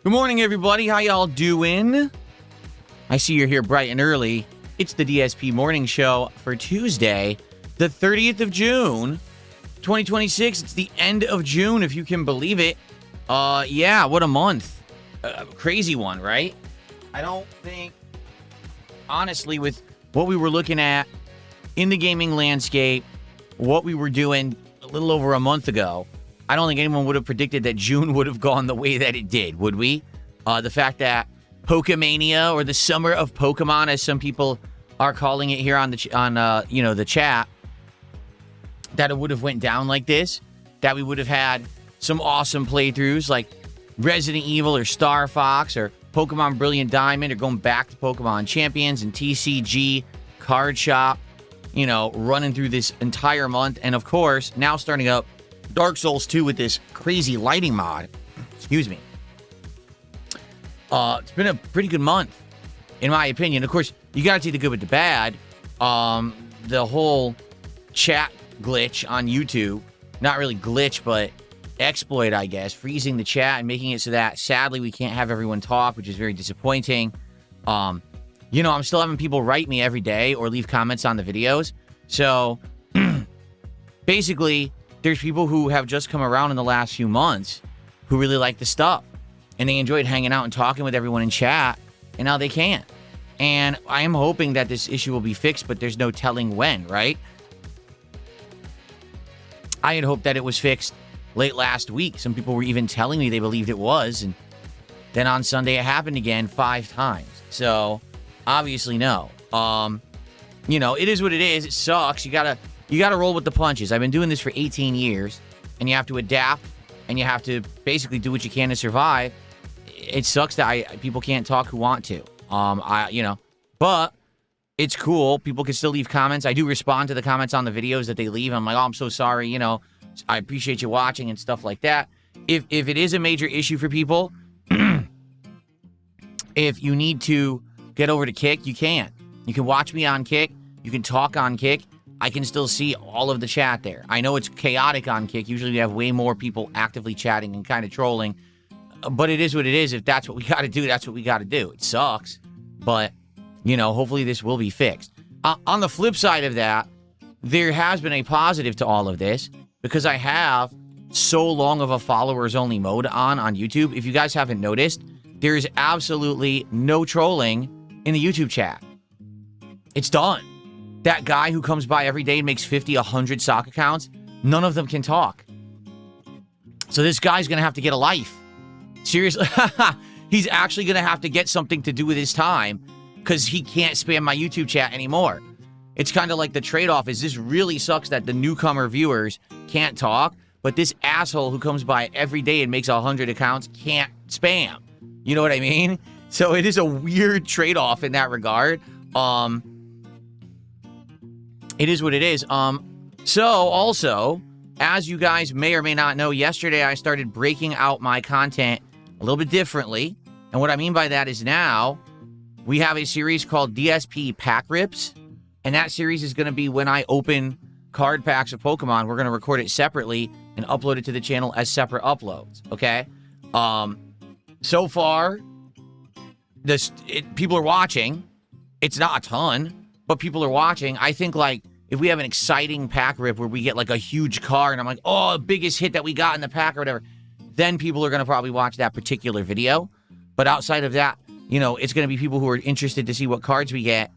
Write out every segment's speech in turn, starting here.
Good morning, everybody. How y'all doing? I see you're here bright and early. It's the DSP Morning Show for Tuesday, the 30th of June, 2026. It's the end of June, if you can believe it. Yeah, what a month. Crazy one, right? I don't think, honestly, with what we were looking at in the gaming landscape, what we were doing a little over a month ago, I don't think anyone would have predicted that June would have gone the way that it did, would we? The fact that Pokemania, or the summer of Pokemon, as some people are calling it here on the the chat, that it would have went down like this, that we would have had some awesome playthroughs like Resident Evil or Star Fox or Pokemon Brilliant Diamond, or going back to Pokemon Champions and TCG Card Shop, running through this entire month. And of course, now starting up Dark Souls 2 with this crazy lighting mod. Excuse me. It's been a pretty good month, in my opinion. Of course, you got to take the good with the bad. The whole chat glitch on YouTube, not really glitch, but exploit, I guess, freezing the chat and making it so that, sadly, we can't have everyone talk, which is very disappointing. I'm still having people write me every day or leave comments on the videos. So, basically, there's people who have just come around in the last few months who really like the stuff. And they enjoyed hanging out and talking with everyone in chat, and now they can't. And I am hoping that this issue will be fixed, but there's no telling when, right? I had hoped that it was fixed late last week. Some people were even telling me they believed it was, and then on Sunday it happened again 5 times. So, obviously no. It is what it is. It sucks. You gotta roll with the punches. I've been doing this for 18 years, and you have to adapt, and you have to basically do what you can to survive. It sucks that people can't talk who want to. But it's cool. People can still leave comments. I do respond to the comments on the videos that they leave. I'm like, oh, I'm so sorry. I appreciate you watching and stuff like that. If it is a major issue for people, if you need to get over to Kick, you can. You can watch me on Kick. You can talk on Kick. I can still see all of the chat there. I know it's chaotic on Kick. Usually we have way more people actively chatting and kind of trolling. But it is what it is. If that's what we got to do, that's what we got to do. It sucks. But, hopefully this will be fixed. On the flip side of that, there has been a positive to all of this, because I have so long of a followers-only mode on YouTube. If you guys haven't noticed, there is absolutely no trolling in the YouTube chat. It's done. That guy who comes by every day and makes 50, 100 sock accounts, none of them can talk. So this guy's going to have to get a life. Seriously. He's actually going to have to get something to do with his time, because he can't spam my YouTube chat anymore. It's kind of like the trade-off is, this really sucks that the newcomer viewers can't talk, but this asshole who comes by every day and makes 100 accounts can't spam. You know what I mean? So it is a weird trade-off in that regard. It is what it is. So also, as you guys may or may not know, yesterday I started breaking out my content a little bit differently. And what I mean by that is, now we have a series called DSP Pack Rips. And that series is going to be when I open card packs of Pokemon. We're going to record it separately and upload it to the channel as separate uploads. Okay? So far, people are watching. It's not a ton, but people are watching. I think, if we have an exciting pack rip where we get, a huge card, and I'm like, oh, the biggest hit that we got in the pack or whatever, then people are going to probably watch that particular video. But outside of that, it's going to be people who are interested to see what cards we get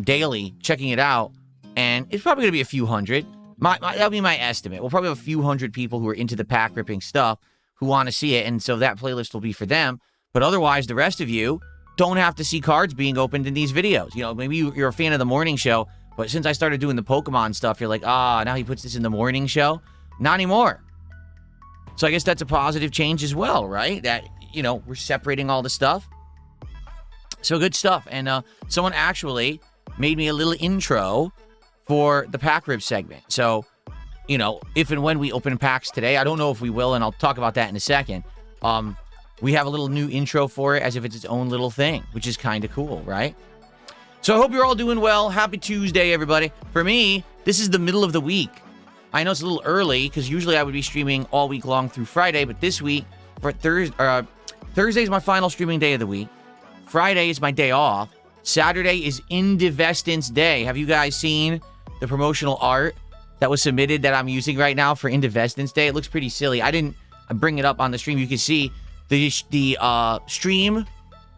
daily, checking it out. And it's probably going to be a few hundred. That'll be my estimate. We'll probably have a few hundred people who are into the pack ripping stuff who want to see it. And so that playlist will be for them. But otherwise, the rest of you don't have to see cards being opened in these videos. Maybe you're a fan of the morning show, but since I started doing the Pokemon stuff, you're like, now he puts this in the morning show? Not anymore. So I guess that's a positive change as well, right? That, we're separating all the stuff. So good stuff. And someone actually made me a little intro for the pack rip segment. So, if and when we open packs today, I don't know if we will, and I'll talk about that in a second. We have a little new intro for it as if it's its own little thing, which is kind of cool, right? So I hope you're all doing well. Happy Tuesday, everybody. For me, this is the middle of the week. I know it's a little early because usually I would be streaming all week long through Friday, but this week, for Thursday is my final streaming day of the week. Friday is my day off. Saturday is Indivestance Day. Have you guys seen the promotional art that was submitted that I'm using right now for Indivestance Day? It looks pretty silly. I didn't bring it up on the stream. You can see the stream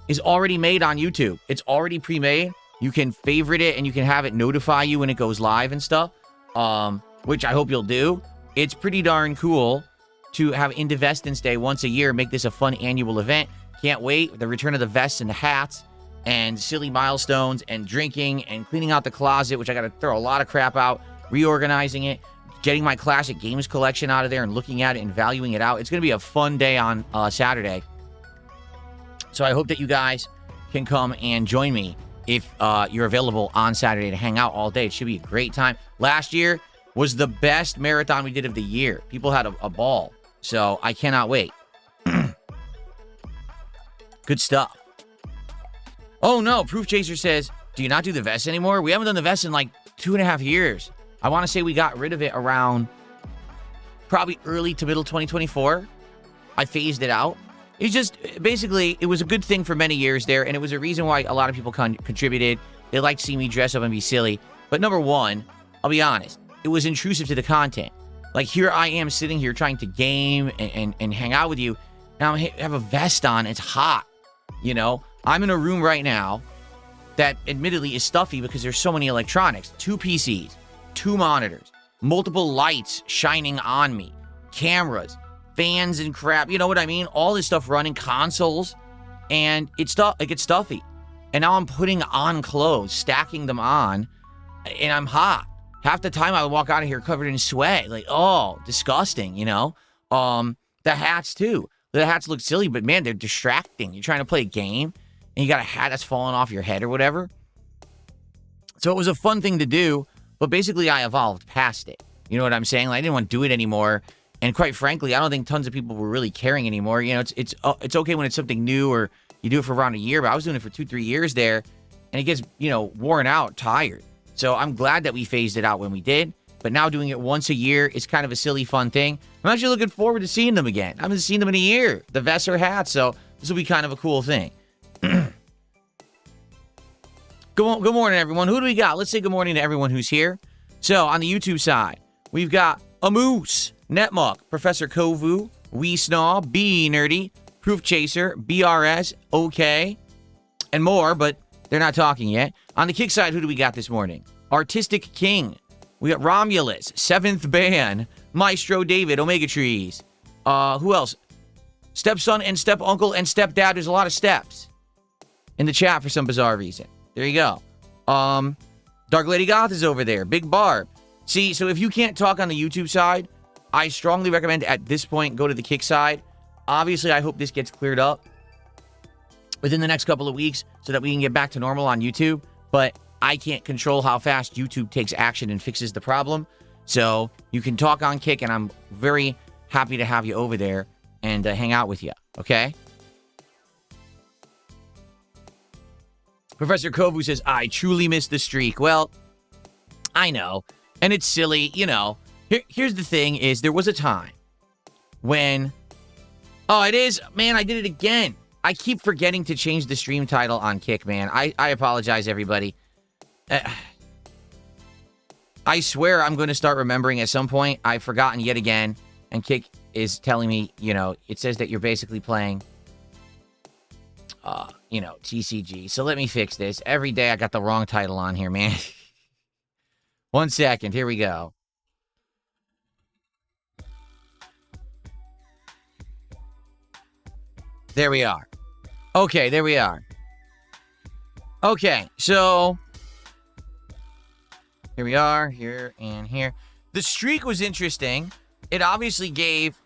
is already made on YouTube. It's already pre-made. You can favorite it and you can have it notify you when it goes live and stuff. Which I hope you'll do. It's pretty darn cool to have Indivestance Day once a year, make this a fun annual event. Can't wait. The return of the vests and the hats and silly milestones and drinking and cleaning out the closet, which I got to throw a lot of crap out, reorganizing it, getting my classic games collection out of there and looking at it and valuing it out. It's going to be a fun day on Saturday. So I hope that you guys can come and join me if you're available on Saturday to hang out all day. It should be a great time. Last year was the best marathon we did of the year. People had a ball. So I cannot wait. Good stuff. Oh no, Proof Chaser says, do you not do the vest anymore? We haven't done the vest in like 2.5 years. I want to say we got rid of it around probably early to middle 2024. I phased it out. It's just, basically, it was a good thing for many years there, and it was a reason why a lot of people contributed. They liked to see me dress up and be silly. But number one, I'll be honest, it was intrusive to the content. Like, here I am sitting here trying to game and hang out with you. Now I have a vest on. It's hot, you know? I'm in a room right now that admittedly is stuffy because there's so many electronics. 2 PCs, 2 monitors, multiple lights shining on me, cameras, fans and crap. You know what I mean? All this stuff running, consoles, and it gets stuffy. And now I'm putting on clothes, stacking them on, and I'm hot. Half the time I would walk out of here covered in sweat. Like, oh, disgusting, you know? The hats, too. The hats look silly, but, man, they're distracting. You're trying to play a game, and you got a hat that's falling off your head or whatever. So it was a fun thing to do, but basically I evolved past it. You know what I'm saying? Like, I didn't want to do it anymore. And quite frankly, I don't think tons of people were really caring anymore. You know, it's okay when it's something new or you do it for around a year, but I was doing it for 2-3 years there, and it gets, you know, worn out, tired. So I'm glad that we phased it out when we did. But now doing it once a year is kind of a silly, fun thing. I'm actually looking forward to seeing them again. I haven't seen them in a year, the vests or hats, so this will be kind of a cool thing. Good morning, everyone. Who do we got? Let's say good morning to everyone who's here. So on the YouTube side, we've got Amoose, Netmuck, Professor Kovu, Wee Snaw, B Nerdy, Proof Chaser, BRS, OK, and more, but they're not talking yet. On the kick side, who do we got this morning? Artistic King. We got Romulus, 7th Ban, Maestro David, Omega Trees. Who else? Stepson and step-uncle and stepdad. There's a lot of steps in the chat for some bizarre reason. There you go. Dark Lady Goth is over there. Big Barb. See, so if you can't talk on the YouTube side, I strongly recommend at this point go to the kick side. Obviously, I hope this gets cleared up within the next couple of weeks so that we can get back to normal on YouTube. But I can't control how fast YouTube takes action and fixes the problem. So you can talk on Kick, and I'm very happy to have you over there and hang out with you, okay? Professor Kovu says, I truly miss the streak. Well, I know, and it's silly, you know. Here's the thing is there was a time when... Oh, it is? Man, I did it again. I keep forgetting to change the stream title on Kick, man. I apologize, everybody. I swear I'm going to start remembering at some point. I've forgotten yet again. And Kick is telling me, you know, it says that you're basically playing, you know, TCG. So let me fix this. Every day I got the wrong title on here, man. 1 second. Here we go. There we are. Okay, there we are. Okay, so... Here we are, here and here. The streak was interesting. It obviously gave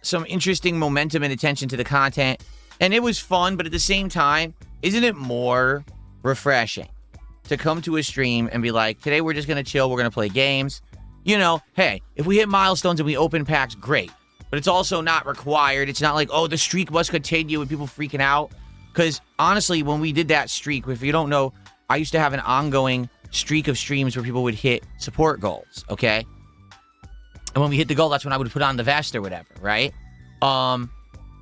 some interesting momentum and attention to the content. And it was fun, but at the same time, isn't it more refreshing to come to a stream and be like, today we're just going to chill, we're going to play games. You know, hey, if we hit milestones and we open packs, great. But it's also not required. It's not like, oh, the streak must continue and people freaking out. Because honestly, when we did that streak, if you don't know, I used to have an ongoing streak of streams where people would hit support goals, okay? And when we hit the goal, that's when I would put on the vest or whatever, right?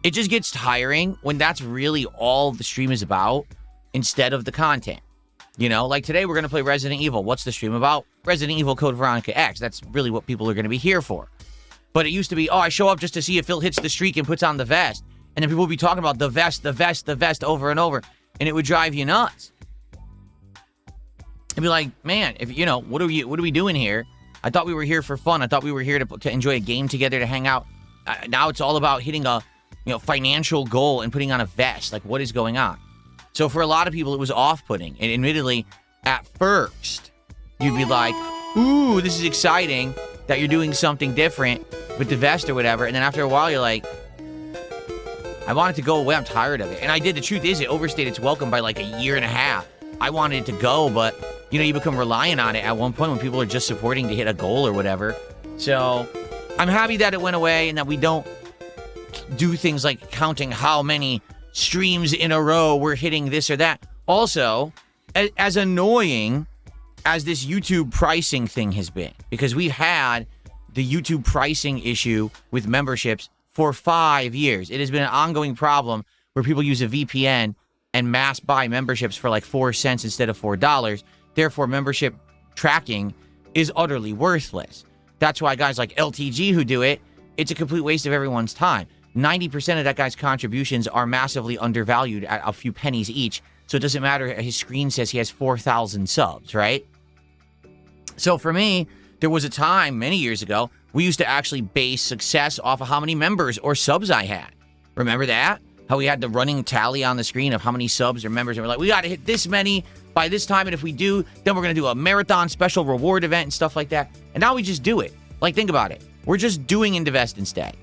It just gets tiring when that's really all the stream is about instead of the content. You know, like today we're going to play Resident Evil. What's the stream about? Resident Evil Code Veronica X. That's really what people are going to be here for. But it used to be, oh, I show up just to see if Phil hits the streak and puts on the vest. And then people would be talking about the vest, the vest, the vest over and over. And it would drive you nuts. It'd be like, man, if you know, what are we doing here? I thought we were here for fun. I thought we were here to enjoy a game together, to hang out. Now it's all about hitting a financial goal and putting on a vest. Like, what is going on? So for a lot of people, it was off-putting. And admittedly, at first, you'd be like, ooh, this is exciting that you're doing something different with the vest or whatever. And then after a while, you're like, I want it to go away. I'm tired of it. And I did. The truth is, it overstayed its welcome by like a year and a half. I wanted it to go, but, you become reliant on it at one point when people are just supporting to hit a goal or whatever. So I'm happy that it went away and that we don't do things like counting how many streams in a row we're hitting this or that. Also, as annoying as this YouTube pricing thing has been, because we've had the YouTube pricing issue with memberships for 5 years. It has been an ongoing problem where people use a VPN and mass buy memberships for like 4 cents instead of $4. Therefore, membership tracking is utterly worthless. That's why guys like LTG who do it, it's a complete waste of everyone's time. 90% of that guy's contributions are massively undervalued at a few pennies each. So it doesn't matter. His screen says he has 4,000 subs, right? So for me, there was a time many years ago, we used to actually base success off of how many members or subs I had. Remember that? How we had the running tally on the screen of how many subs or members. And we're like, we got to hit this many by this time. And if we do, then we're going to do a marathon special reward event and stuff like that. And now we just do it. Like, think about it. We're just doing Invest and Stay.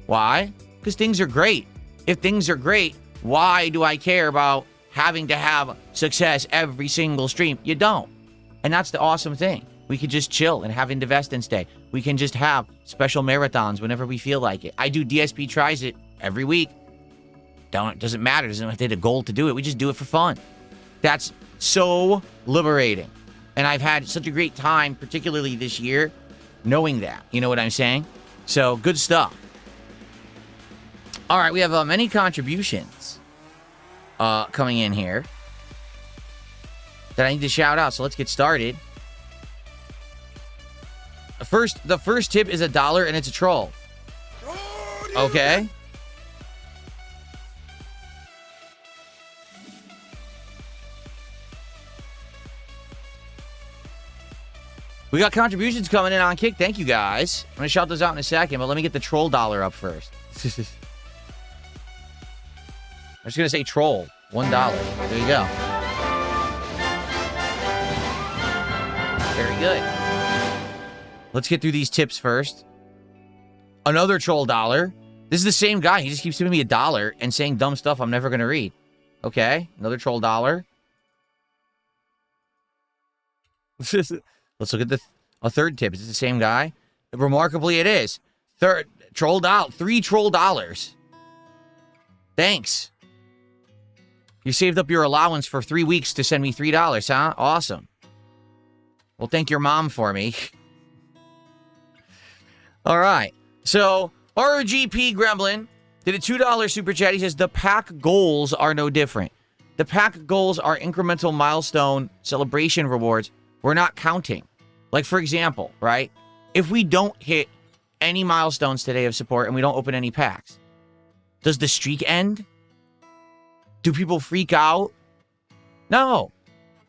Why? Because things are great. If things are great, why do I care about having to have success every single stream? You don't. And that's the awesome thing. We could just chill and have Invest and Stay. We can just have special marathons whenever we feel like it. I do DSP Tries It every week. Doesn't matter. Doesn't have to hit a goal to do it. We just do it for fun. That's so liberating. And I've had such a great time, particularly this year, knowing that. You know what I'm saying? So, good stuff. All right, we have many contributions coming in here that I need to shout out. So let's get started. The first tip is $1, and it's a troll. Okay. We got contributions coming in on Kick. Thank you, guys. I'm going to shout those out in a second, but let me get the troll dollar up first. I'm just going to say troll. $1. There you go. Very good. Let's get through these tips first. Another troll dollar. This is the same guy. He just keeps giving me $1 and saying dumb stuff I'm never going to read. Okay. Another troll dollar. Let's look at a third tip. Is it the same guy? Remarkably, it is. Three troll dollars. Thanks. You saved up your allowance for 3 weeks to send me $3, huh? Awesome. Well, thank your mom for me. All right. So, RGP Gremlin did a $2 super chat. He says, the pack goals are no different. The pack goals are incremental milestone celebration rewards. We're not counting. Like, for example, right? If we don't hit any milestones today of support and we don't open any packs, does the streak end? Do people freak out? No.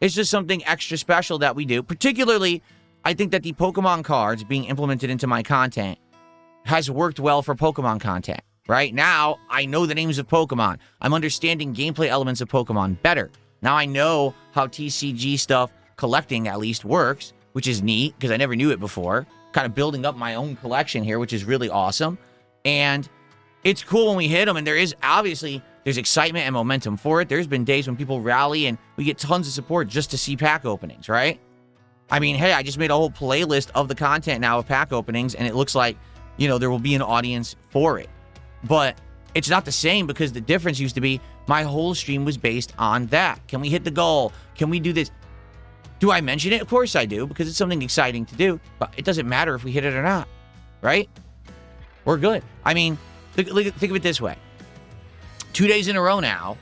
It's just something extra special that we do. Particularly, I think that the Pokemon cards being implemented into my content has worked well for Pokemon content. Right? Now, I know the names of Pokemon. I'm understanding gameplay elements of Pokemon better. Now I know how TCG stuff, collecting at least, works, which is neat because I never knew it before. Kind of building up my own collection here, which is really awesome. And it's cool when we hit them, and there's excitement and momentum for it. There's been days when people rally and we get tons of support just to see pack openings, right? I mean, hey, I just made a whole playlist of the content now of pack openings, and it looks like, there will be an audience for it. But it's not the same because the difference used to be my whole stream was based on that. Can we hit the goal? Can we do this? Do I mention it? Of course I do, because it's something exciting to do. But it doesn't matter if we hit it or not, right? We're good. I mean, think of it this way. 2 days in a row now,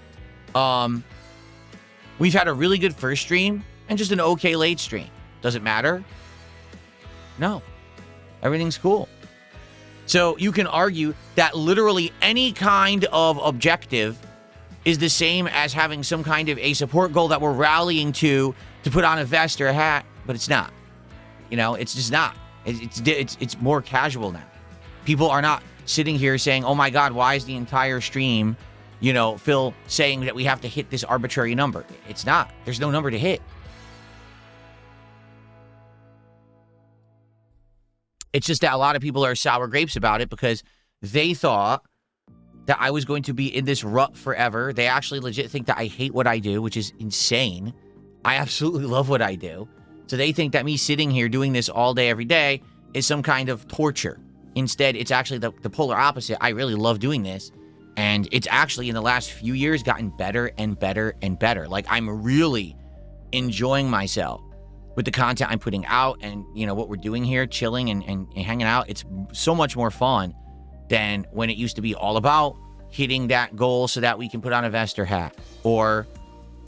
we've had a really good first stream and just an okay late stream. Does it matter? No. Everything's cool. So you can argue that literally any kind of objective is the same as having some kind of a support goal that we're rallying to put on a vest or a hat, but it's not. You know, it's just not. It's more casual now. People are not sitting here saying, oh my God, why is the entire stream, you know, Phil saying that we have to hit this arbitrary number? It's not. There's no number to hit. It's just that a lot of people are sour grapes about it because they thought that I was going to be in this rut forever. They actually legit think that I hate what I do, which is insane. I absolutely love what I do. So they think that me sitting here doing this all day, every day is some kind of torture. Instead, it's actually the polar opposite. I really love doing this. And it's actually in the last few years gotten better and better and better. Like, I'm really enjoying myself with the content I'm putting out and, you know, what we're doing here, chilling and hanging out. It's so much more fun than when it used to be all about hitting that goal so that we can put on a vest or hat, or,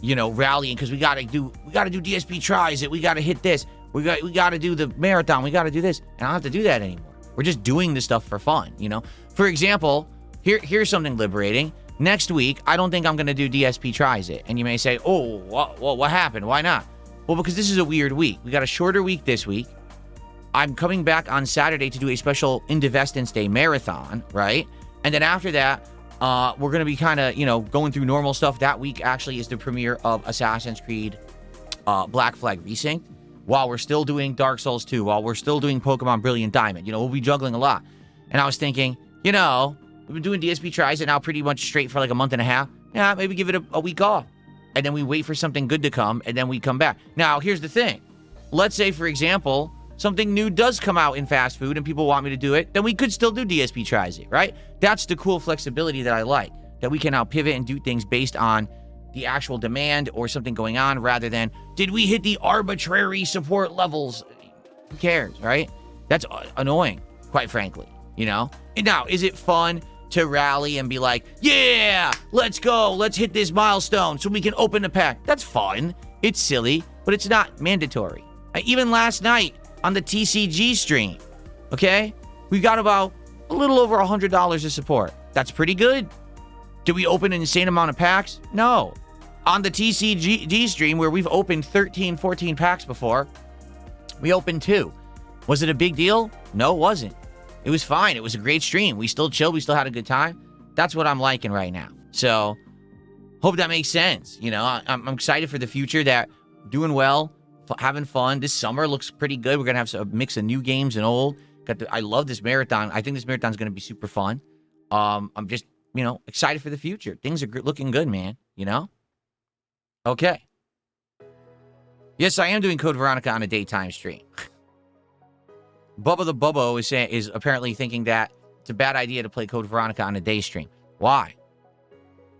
you know, rallying because we gotta do DSP tries it. We gotta hit this. We gotta do the marathon. We gotta do this. And I don't have to do that anymore. We're just doing this stuff for fun, you know? For example, here's something liberating. Next week, I don't think I'm gonna do DSP tries it. And you may say, oh, what happened? Why not? Well, because this is a weird week. We got a shorter week this week. I'm coming back on Saturday to do a special Indivestance Day marathon, right? And then after that, we're going to be kind of, you know, going through normal stuff. That week actually is the premiere of Assassin's Creed Black Flag Resync, while we're still doing Dark Souls 2, while we're still doing Pokemon Brilliant Diamond. You know, we'll be juggling a lot. And I was thinking, you know, we've been doing DSP tries it now pretty much straight for like a month and a half. Yeah, maybe give it a week off. And then we wait for something good to come, and then we come back. Now, here's the thing. Let's say, for example, something new does come out in fast food and people want me to do it, then we could still do DSP tries it, right? That's the cool flexibility that I like, that we can now pivot and do things based on the actual demand or something going on rather than, did we hit the arbitrary support levels? Who cares, right? That's annoying, quite frankly, you know? And now, is it fun to rally and be like, yeah, let's go, let's hit this milestone so we can open the pack? That's fun. It's silly, but it's not mandatory. Even last night on the TCG stream, okay, we got about a little over $100 of support. That's pretty good. Did we open an insane amount of packs? No. On the TCG stream, where we've opened 13, 14 packs before, we opened 2. Was it a big deal? No, it wasn't. It was fine. It was a great stream. We still chilled. We still had a good time. That's what I'm liking right now. So, hope that makes sense. You know, I'm excited for the future, that doing well, having fun. This summer looks pretty good. We're going to have a mix of new games and old. I love this marathon. I think this marathon is going to be super fun. I'm just, you know, excited for the future. Things are looking good, man. You know? Okay. Yes, I am doing Code Veronica on a daytime stream. Bubba the Bubbo is apparently thinking that it's a bad idea to play Code Veronica on a day stream. Why?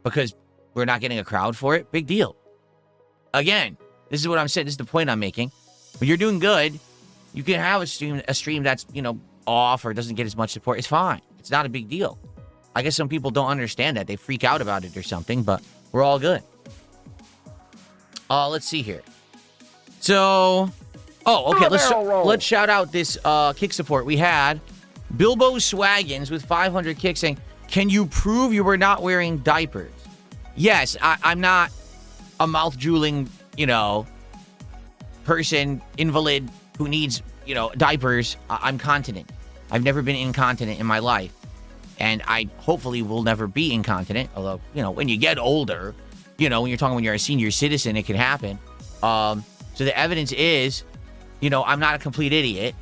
Because we're not getting a crowd for it? Big deal. Again, this is what I'm saying. This is the point I'm making. When you're doing good, you can have a stream that's, you know, off or doesn't get as much support. It's fine. It's not a big deal. I guess some people don't understand that. They freak out about it or something, but we're all good. Let's see here. So, okay. Let's shout out this kick support. We had Bilbo Swaggins with 500 kicks saying, "Can you prove you were not wearing diapers?" Yes, I'm not a mouth drooling, you know, person, invalid who needs, you know, diapers. I'm continent. I've never been incontinent in my life, and I hopefully will never be incontinent. Although, you know, when you get older, you know, when you're a senior citizen, it can happen. So the evidence is, you know, I'm not a complete idiot.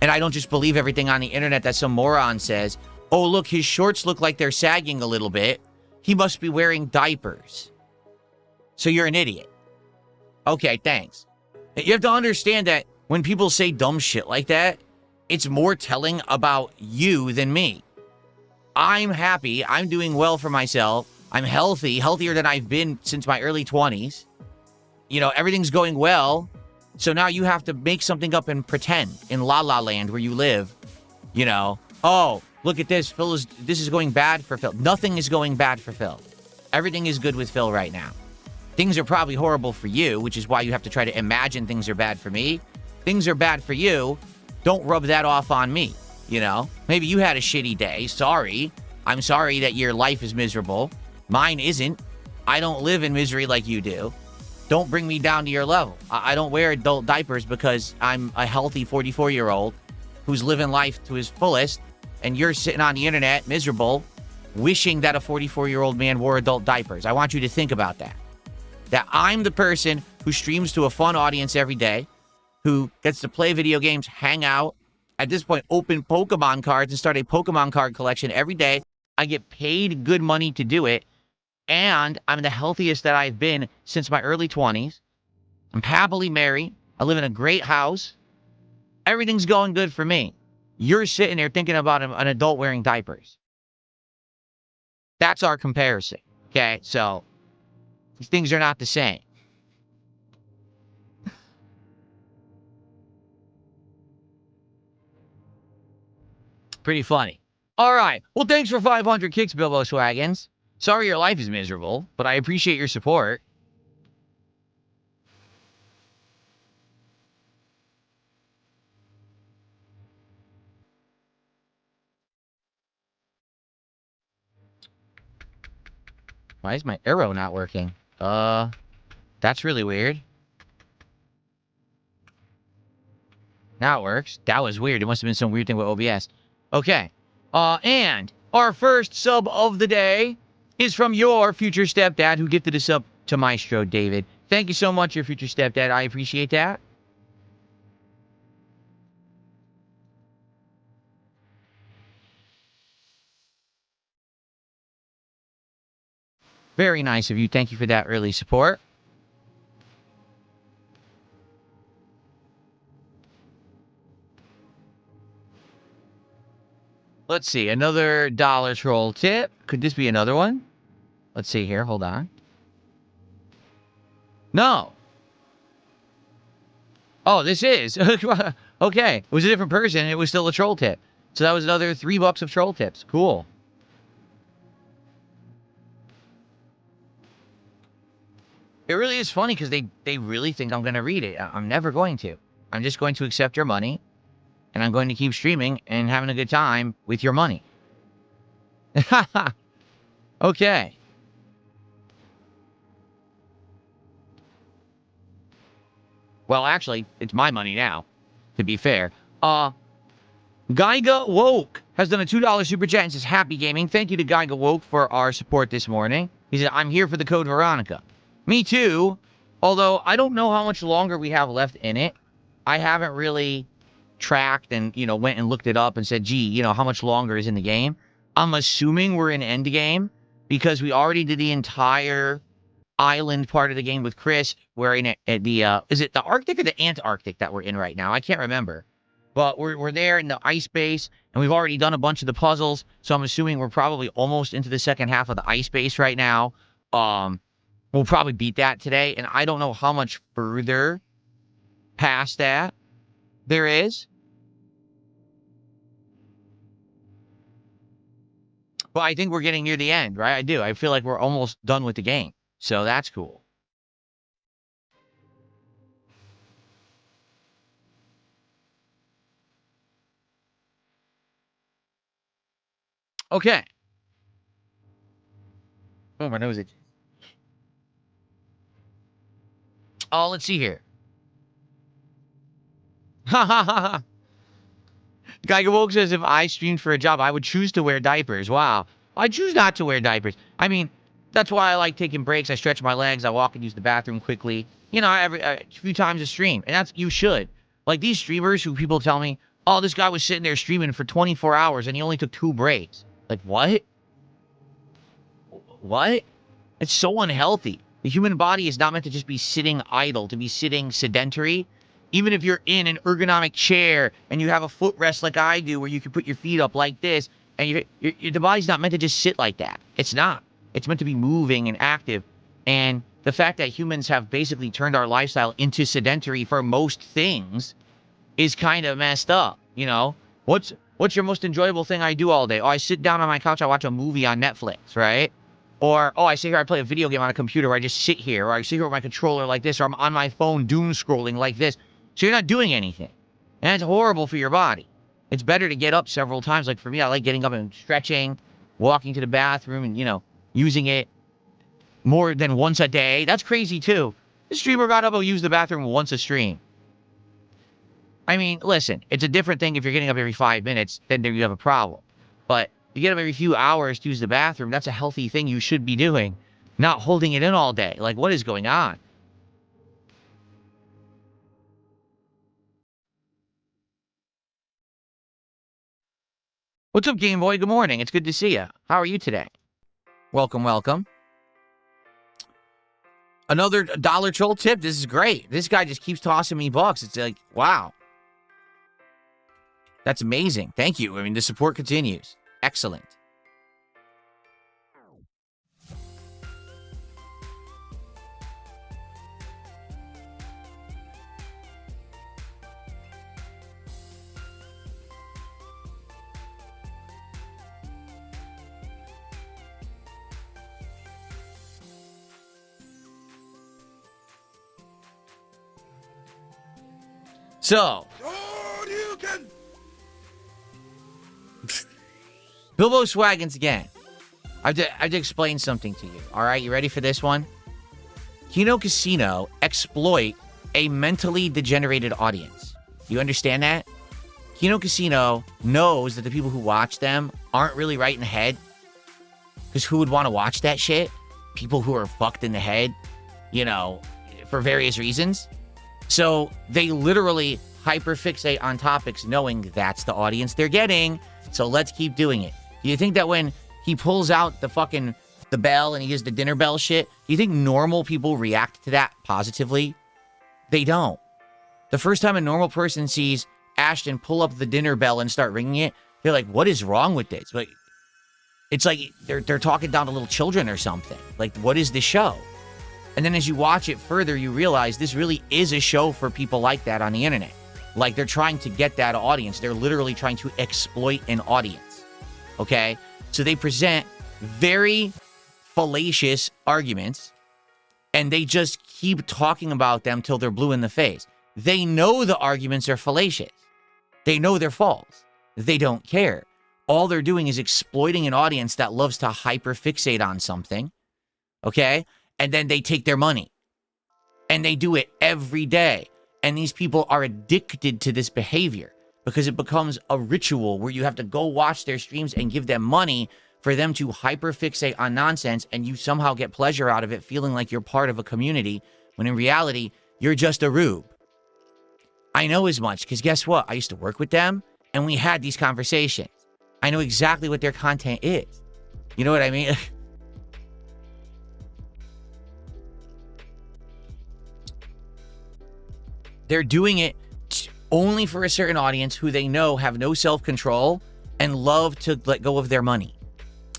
And I don't just believe everything on the internet that some moron says. Oh, look, his shorts look like they're sagging a little bit. He must be wearing diapers. So you're an idiot. Okay, thanks. You have to understand that when people say dumb shit like that, it's more telling about you than me. I'm happy. I'm doing well for myself. I'm healthy, healthier than I've been since my early 20s. you know, everything's going well. So now you have to make something up and pretend in La La Land where you live, you know, oh, look at this. This is going bad for Phil. Nothing is going bad for Phil. Everything is good with Phil right now. Things are probably horrible for you, which is why you have to try to imagine things are bad for me. Things are bad for you. Don't rub that off on me, you know? Maybe you had a shitty day. Sorry. I'm sorry that your life is miserable. Mine isn't. I don't live in misery like you do. Don't bring me down to your level. I don't wear adult diapers because I'm a healthy 44-year-old who's living life to his fullest, and you're sitting on the internet miserable, wishing that a 44-year-old man wore adult diapers. I want you to think about that. That I'm the person who streams to a fun audience every day, who gets to play video games, hang out, at this point, open Pokemon cards and start a Pokemon card collection every day. I get paid good money to do it, and I'm the healthiest that I've been since my early 20s. I'm happily married. I live in a great house. Everything's going good for me. You're sitting there thinking about an adult wearing diapers. That's our comparison, okay? So, these things are not the same. Pretty funny. All right. Well, thanks for 500 kicks, Bilbo Swaggins. Sorry your life is miserable, but I appreciate your support. Why is my arrow not working? That's really weird. Now it works. That was weird. It must have been some weird thing with OBS. Okay. And our first sub of the day is from your future stepdad who gifted a sub to Maestro David. Thank you so much, your future stepdad. I appreciate that. Very nice of you. Thank you for that early support. Let's see. Another dollar troll tip. Could this be another one? Let's see here. Hold on. No. Oh, this is. Okay. It was a different person. It was still a troll tip. So that was another $3 of troll tips. Cool. It really is funny because they really think I'm going to read it. I'm never going to. I'm just going to accept your money, and I'm going to keep streaming and having a good time with your money. Okay. Well, actually, it's my money now, to be fair. Geiga Woke has done a $2 super chat and says, Happy Gaming. Thank you to Geiga Woke for our support this morning. He said, I'm here for the code Veronica. Me too, although I don't know how much longer we have left in it. I haven't really tracked and, you know, went and looked it up and said, gee, you know, how much longer is in the game? I'm assuming we're in end game because we already did the entire island part of the game with Chris. We're in the, is it the Arctic or the Antarctic that we're in right now? I can't remember. But we're there in the ice base, and we've already done a bunch of the puzzles, so I'm assuming we're probably almost into the second half of the ice base right now. We'll probably beat that today, and I don't know how much further past that there is. But I think we're getting near the end, right? I do. I feel like we're almost done with the game, so that's cool. Okay. Oh, my nose itches. Oh, let's see here. Ha ha ha ha. Geiger Woke says, if I streamed for a job, I would choose to wear diapers. Wow. I choose not to wear diapers. I mean, that's why I like taking breaks. I stretch my legs. I walk and use the bathroom quickly. You know, every a few times a stream. And that's, you should. Like these streamers who people tell me, oh, this guy was sitting there streaming for 24 hours and he only took 2 breaks. Like, what? What? It's so unhealthy. The human body is not meant to just be sitting idle, to be sitting sedentary. Even if you're in an ergonomic chair and you have a footrest like I do where you can put your feet up like this, and the body's not meant to just sit like that. It's not. It's meant to be moving and active. And the fact that humans have basically turned our lifestyle into sedentary for most things is kind of messed up, you know? What's your most enjoyable thing I do all day? Oh, I sit down on my couch, I watch a movie on Netflix, right? Or, oh, I sit here, I play a video game on a computer, or I just sit here, or I sit here with my controller like this, or I'm on my phone doom scrolling like this. So you're not doing anything. And it's horrible for your body. It's better to get up several times. Like for me, I like getting up and stretching, walking to the bathroom and, using it more than once a day. That's crazy too. The streamer got up and used the bathroom once a stream. I mean, listen, it's a different thing if you're getting up every 5 minutes, then you have a problem. But you get up every few hours to use the bathroom, that's a healthy thing you should be doing, not holding it in all day. Like, what is going on? What's up, Game Boy? Good morning. It's good to see you. How are you today? Welcome, welcome. Another dollar troll tip. This is great. This guy just keeps tossing me bucks. It's like, wow. That's amazing. Thank you. I mean, the support continues. Excellent. So, Bilbo Swaggins again. I have to explain something to you. All right, you ready for this one? Kino Casino exploit a mentally degenerated audience. You understand that? Kino Casino knows that the people who watch them aren't really right in the head. Because who would want to watch that shit? People who are fucked in the head, for various reasons. So they literally hyperfixate on topics knowing that's the audience they're getting. So let's keep doing it. Do you think that when he pulls out the bell and he does the dinner bell shit, do you think normal people react to that positively? They don't. The first time a normal person sees Ashton pull up the dinner bell and start ringing it, they're like, what is wrong with this? Like, it's like they're talking down to little children or something. Like, what is this show? And then as you watch it further, you realize this really is a show for people like that on the internet. Like, they're trying to get that audience. They're literally trying to exploit an audience. Okay? So they present very fallacious arguments, and they just keep talking about them till they're blue in the face. They know the arguments are fallacious. They know they're false. They don't care. All they're doing is exploiting an audience that loves to hyperfixate on something. Okay? And then they take their money. And they do it every day. And these people are addicted to this behavior because it becomes a ritual where you have to go watch their streams and give them money for them to hyperfixate on nonsense, and you somehow get pleasure out of it, feeling like you're part of a community, when in reality, you're just a rube. I know as much because guess what? I used to work with them, and we had these conversations. I know exactly what their content is. You know what I mean? They're doing it only for a certain audience who they know have no self-control and love to let go of their money.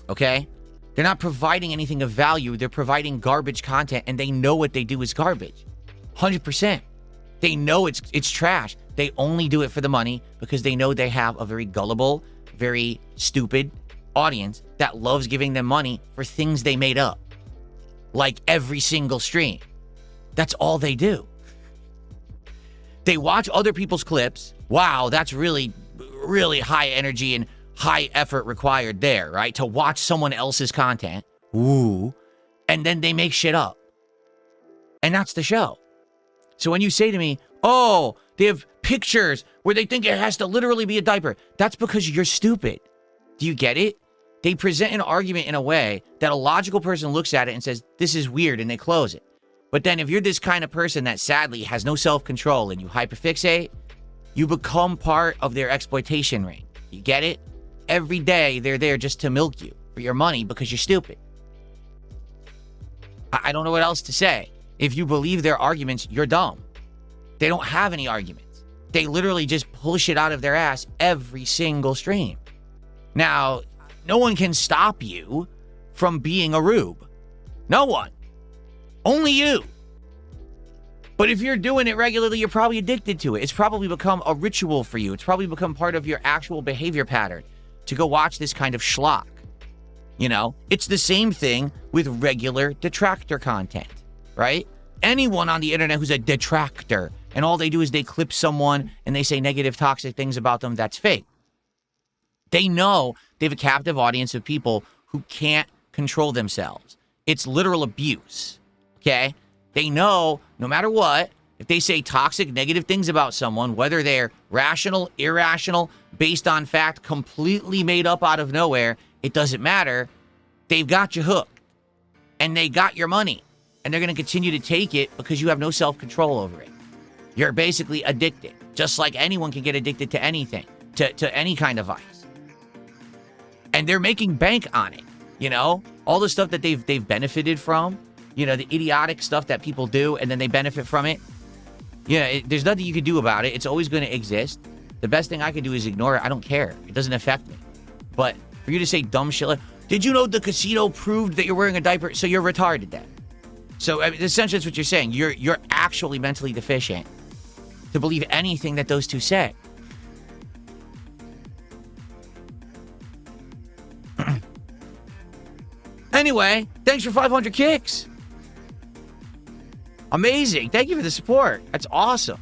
Okay? They're not providing anything of value. They're providing garbage content, and they know what they do is garbage. 100%. They know it's trash. They only do it for the money because they know they have a very gullible, very stupid audience that loves giving them money for things they made up. Like every single stream. That's all they do. They watch other people's clips. Wow, that's really, really high energy and high effort required there, right? To watch someone else's content. Ooh. And then they make shit up. And that's the show. So when you say to me, oh, they have pictures where they think it has to literally be a diaper, that's because you're stupid. Do you get it? They present an argument in a way that a logical person looks at it and says, this is weird, and they close it. But then if you're this kind of person that sadly has no self-control and you hyperfixate, you become part of their exploitation ring. You get it? Every day they're there just to milk you for your money because you're stupid. I don't know what else to say. If you believe their arguments, you're dumb. They don't have any arguments. They literally just pull shit out of their ass every single stream. Now, no one can stop you from being a rube. No one. Only you. But if you're doing it regularly, you're probably addicted to it. It's probably become a ritual for you. It's probably become part of your actual behavior pattern to go watch this kind of schlock. You know, it's the same thing with regular detractor content, right? Anyone on the internet who's a detractor and all they do is they clip someone and they say negative, toxic things about them, that's fake. They know they have a captive audience of people who can't control themselves. It's literal abuse, okay? They know no matter what, if they say toxic, negative things about someone, whether they're rational, irrational, based on fact, completely made up out of nowhere, it doesn't matter. They've got you hooked. And they got your money. And they're going to continue to take it because you have no self-control over it. You're basically addicted. Just like anyone can get addicted to anything, to any kind of vice. And they're making bank on it, you know? All the stuff that they've benefited from, you know, the idiotic stuff that people do, and then they benefit from it. Yeah, there's nothing you can do about it. It's always going to exist. The best thing I can do is ignore it. I don't care. It doesn't affect me. But for you to say dumb shit like, did you know the casino proved that you're wearing a diaper? So you're retarded then. So I mean, essentially that's what you're saying. You're actually mentally deficient to believe anything that those two say. Anyway, thanks for 500 kicks. Amazing. Thank you for the support. That's awesome.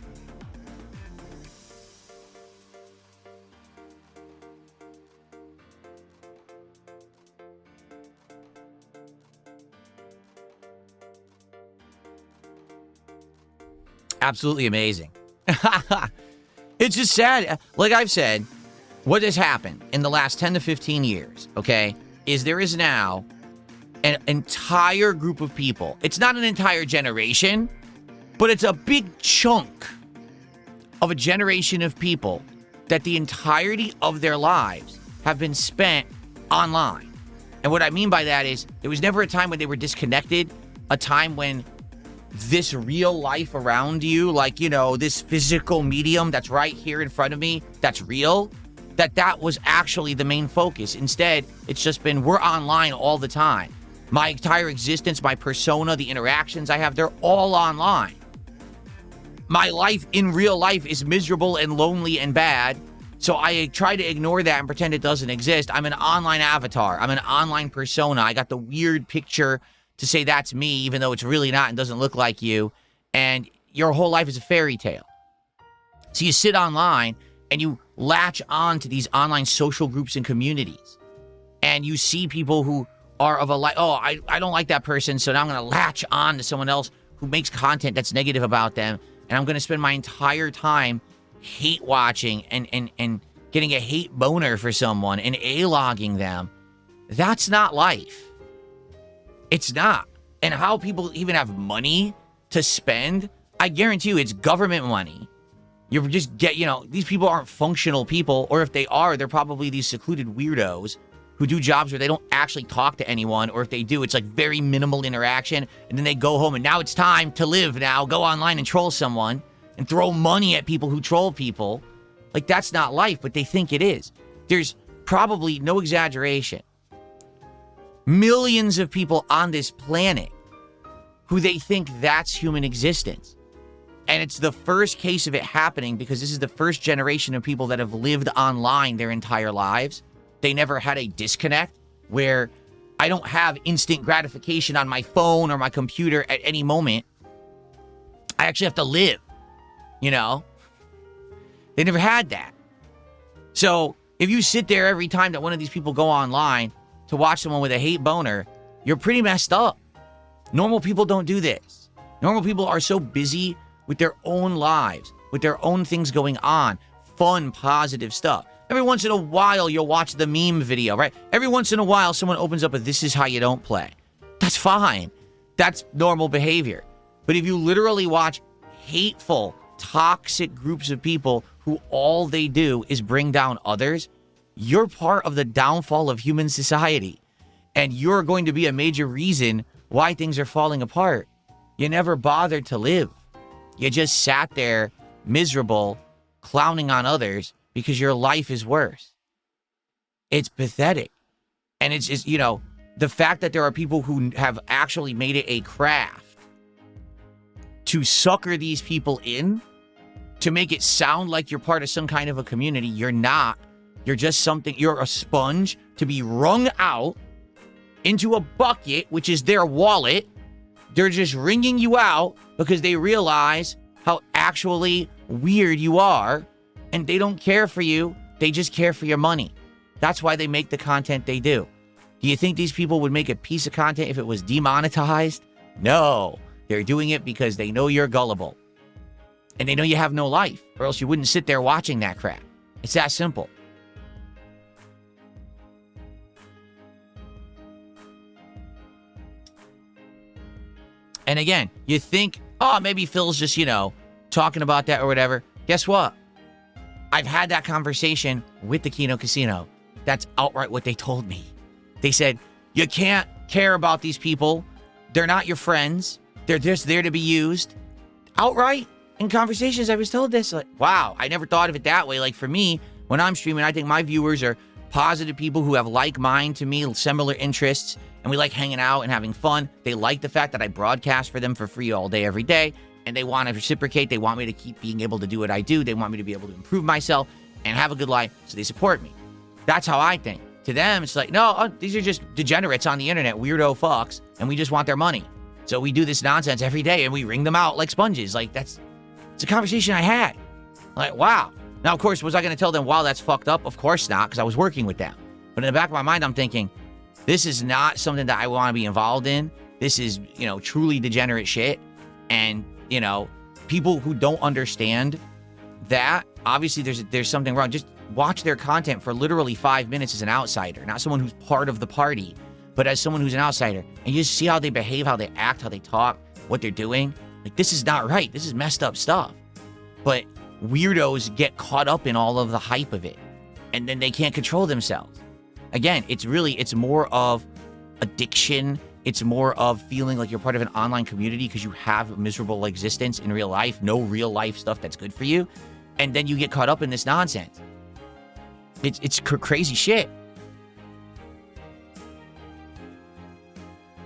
Absolutely amazing. It's just sad. Like I've said, what has happened in the last 10 to 15 years, okay, is there is now an entire group of people. It's not an entire generation, but it's a big chunk of a generation of people that the entirety of their lives have been spent online. And what I mean by that is there was never a time when they were disconnected, a time when this real life around you, like, you know, this physical medium that's right here in front of me, that's real, that was actually the main focus. Instead, it's just been we're online all the time. My entire existence, my persona, the interactions I have, they're all online. My life in real life is miserable and lonely and bad, so I try to ignore that and pretend it doesn't exist. I'm an online avatar. I'm an online persona. I got the weird picture to say that's me, even though it's really not and doesn't look like you, and your whole life is a fairy tale. So you sit online and you latch on to these online social groups and communities, and you see people who are of a like, oh, I don't like that person, so now I'm going to latch on to someone else who makes content that's negative about them, and I'm going to spend my entire time hate watching and getting a hate boner for someone and A-logging them. That's not life. It's not. And how people even have money to spend, I guarantee you it's government money. You just get, you know, these people aren't functional people, or if they are, they're probably these secluded weirdos who do jobs where they don't actually talk to anyone, or if they do, it's like very minimal interaction, and then they go home, and now it's time to live now, go online and troll someone, and throw money at people who troll people. Like, that's not life, but they think it is. There's probably, no exaggeration, millions of people on this planet who they think that's human existence. And it's the first case of it happening because this is the first generation of people that have lived online their entire lives. They never had a disconnect where I don't have instant gratification on my phone or my computer at any moment. I actually have to live, you know? They never had that. So if you sit there every time that one of these people go online to watch someone with a hate boner, you're pretty messed up. Normal people don't do this. Normal people are so busy with their own lives, with their own things going on, fun, positive stuff. Every once in a while, you'll watch the meme video, right? Every once in a while, someone opens up a "this is how you don't play." That's fine. That's normal behavior. But if you literally watch hateful, toxic groups of people who all they do is bring down others, you're part of the downfall of human society. And you're going to be a major reason why things are falling apart. You never bothered to live. You just sat there, miserable, clowning on others because your life is worse. It's pathetic. And it's just, you know, the fact that there are people who have actually made it a craft to sucker these people in, to make it sound like you're part of some kind of a community. You're not. You're just something. You're a sponge to be wrung out into a bucket, which is their wallet. They're just wringing you out because they realize how actually weird you are, and they don't care for you. They just care for your money. That's why they make the content they do. Do you think these people would make a piece of content if it was demonetized? No. They're doing it because they know you're gullible. And they know you have no life, or else you wouldn't sit there watching that crap. It's that simple. And again, you think, oh, maybe Phil's just, talking about that or whatever. Guess what? I've had that conversation with the Kino Casino. That's outright what they told me. They said, you can't care about these people. They're not your friends. They're just there to be used. Outright, in conversations, I was told this. Like, wow, I never thought of it that way. Like, for me, when I'm streaming, I think my viewers are positive people who have like mind to me, similar interests, and we like hanging out and having fun. They like the fact that I broadcast for them for free all day, every day, and they want to reciprocate. They want me to keep being able to do what I do. They want me to be able to improve myself and have a good life, so they support me. That's how I think. To them, it's like, no, these are just degenerates on the internet, weirdo fucks, and we just want their money. So we do this nonsense every day, and we wring them out like sponges. Like, it's a conversation I had. Like, wow. Now, of course, was I going to tell them, wow, that's fucked up? Of course not, because I was working with them. But in the back of my mind, I'm thinking, this is not something that I want to be involved in. This is, truly degenerate shit. And, people who don't understand that, obviously there's something wrong. Just watch their content for literally 5 minutes as an outsider, not someone who's part of the party, but as someone who's an outsider. And you just see how they behave, how they act, how they talk, what they're doing. Like, this is not right. This is messed up stuff. But weirdos get caught up in all of the hype of it, and then they can't control themselves. Again, it's more of addiction. It's more of feeling like you're part of an online community because you have a miserable existence in real life, no real life stuff that's good for you, and then you get caught up in this nonsense. It's crazy shit.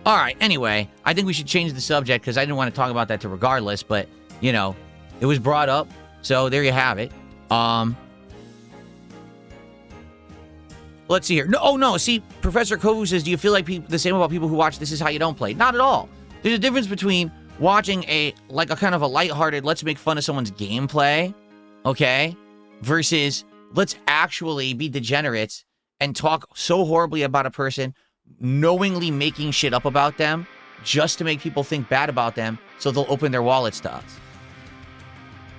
All right, anyway, I think we should change the subject because I didn't want to talk about that too regardless, but, it was brought up, so there you have it. Let's see here. No. See, Professor Kovu says, do you feel like the same about people who watch This Is How You Don't Play? Not at all. There's a difference between watching a kind of a lighthearted, let's make fun of someone's gameplay, okay, versus let's actually be degenerates and talk so horribly about a person, knowingly making shit up about them just to make people think bad about them so they'll open their wallets to us.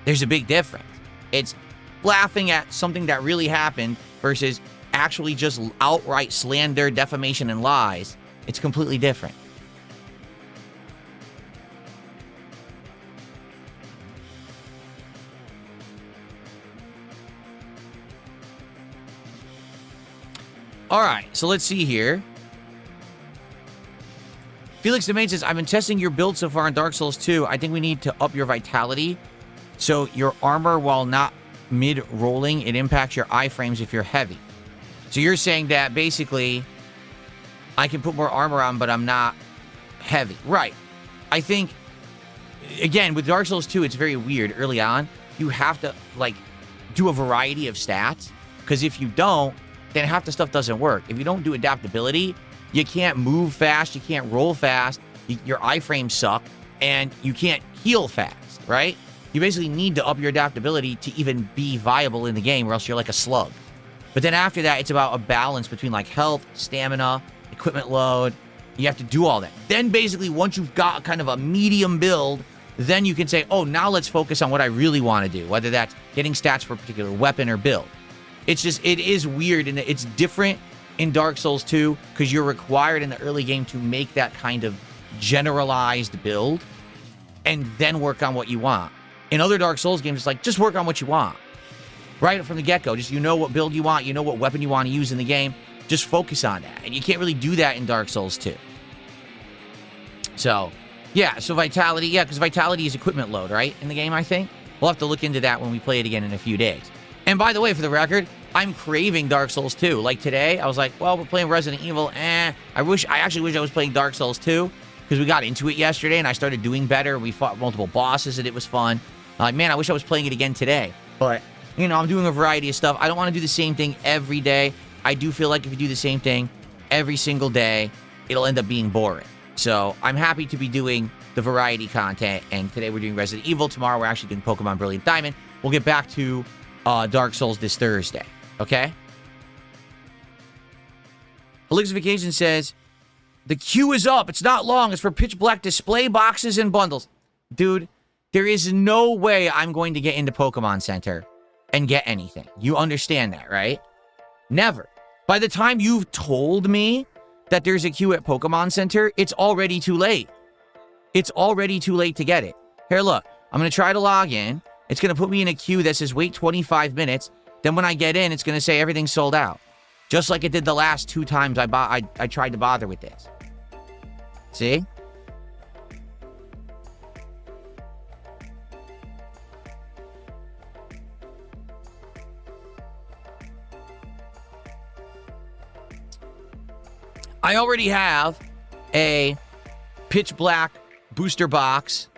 There's a big difference. It's laughing at something that really happened versus actually just outright slander, defamation, and lies. It's completely different. All right, so let's see here. Felix Domain says, I've been testing your build so far in Dark Souls 2. I think we need to up your vitality. So your armor, while not mid-rolling, it impacts your iframes if you're heavy. So you're saying that basically I can put more armor on, but I'm not heavy. Right. I think, again, with Dark Souls 2, it's very weird. Early on, you have to, do a variety of stats. Because if you don't, then half the stuff doesn't work. If you don't do adaptability, you can't move fast, you can't roll fast, your iframes suck, and you can't heal fast, right? You basically need to up your adaptability to even be viable in the game, or else you're like a slug. But then after that, it's about a balance between health, stamina, equipment load. You have to do all that. Then basically, once you've got kind of a medium build, then you can say, oh, now let's focus on what I really want to do, whether that's getting stats for a particular weapon or build. It is weird, and it's different in Dark Souls 2 because you're required in the early game to make that kind of generalized build and then work on what you want. In other Dark Souls games, it's like, just work on what you want. Right from the get-go. Just what build you want, what weapon you want to use in the game. Just focus on that. And you can't really do that in Dark Souls 2. So, yeah, so vitality, yeah, because vitality is equipment load, right, in the game, I think? We'll have to look into that when we play it again in a few days. And by the way, for the record, I'm craving Dark Souls 2. Like today, I was like, well, we're playing Resident Evil. I actually wish I was playing Dark Souls 2. because we got into it yesterday and I started doing better. We fought multiple bosses and it was fun. Like, man, I wish I was playing it again today. But, you know, I'm doing a variety of stuff. I don't want to do the same thing every day. I do feel like if you do the same thing every single day, it'll end up being boring. So I'm happy to be doing the variety content. And today we're doing Resident Evil. Tomorrow we're actually doing Pokemon Brilliant Diamond. We'll get back to Dark Souls this Thursday. Okay? Elixification says, the queue is up. It's not long. It's for pitch black display boxes and bundles. Dude, there is no way I'm going to get into Pokemon Center and get anything. You understand that, right? Never. By the time you've told me that there's a queue at Pokemon Center, it's already too late. It's already too late to get it. Here, look. I'm going to try to log in. It's going to put me in a queue that says wait 25 minutes. Then when I get in, it's going to say everything's sold out. Just like it did the last 2 times I tried to bother with this. See? I already have a pitch black booster box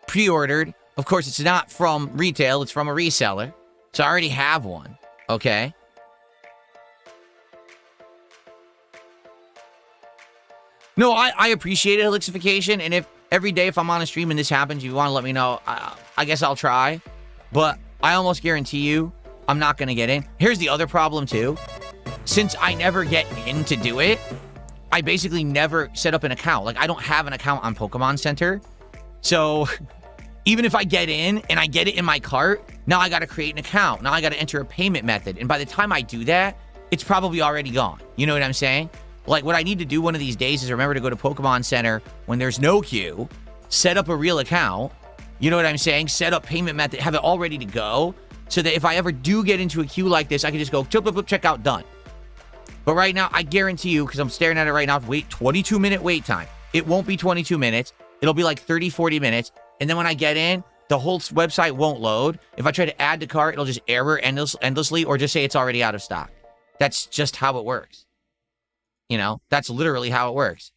pre-ordered. Of course, it's not from retail. It's from a reseller. So I already have one. Okay? No, I appreciate it, Elixification, and if every day if I'm on a stream and this happens, you want to let me know, I guess I'll try. But I almost guarantee you I'm not going to get in. Here's the other problem, too. Since I never get in to do it, I basically never set up an account. Like, I don't have an account on Pokemon Center. So, even if I get in and I get it in my cart, now I got to create an account. Now I got to enter a payment method. And by the time I do that, it's probably already gone. You know what I'm saying? Like, what I need to do one of these days is remember to go to Pokemon Center when there's no queue, set up a real account, you know what I'm saying? Set up payment method, have it all ready to go, so that if I ever do get into a queue like this, I can just go, check out, done. But right now, I guarantee you, because I'm staring at it right now, wait, 22-minute wait time. It won't be 22 minutes. It'll be like 30, 40 minutes. And then when I get in, the whole website won't load. If I try to add to cart, it'll just error endlessly or just say it's already out of stock. That's just how it works. You know, that's literally how it works.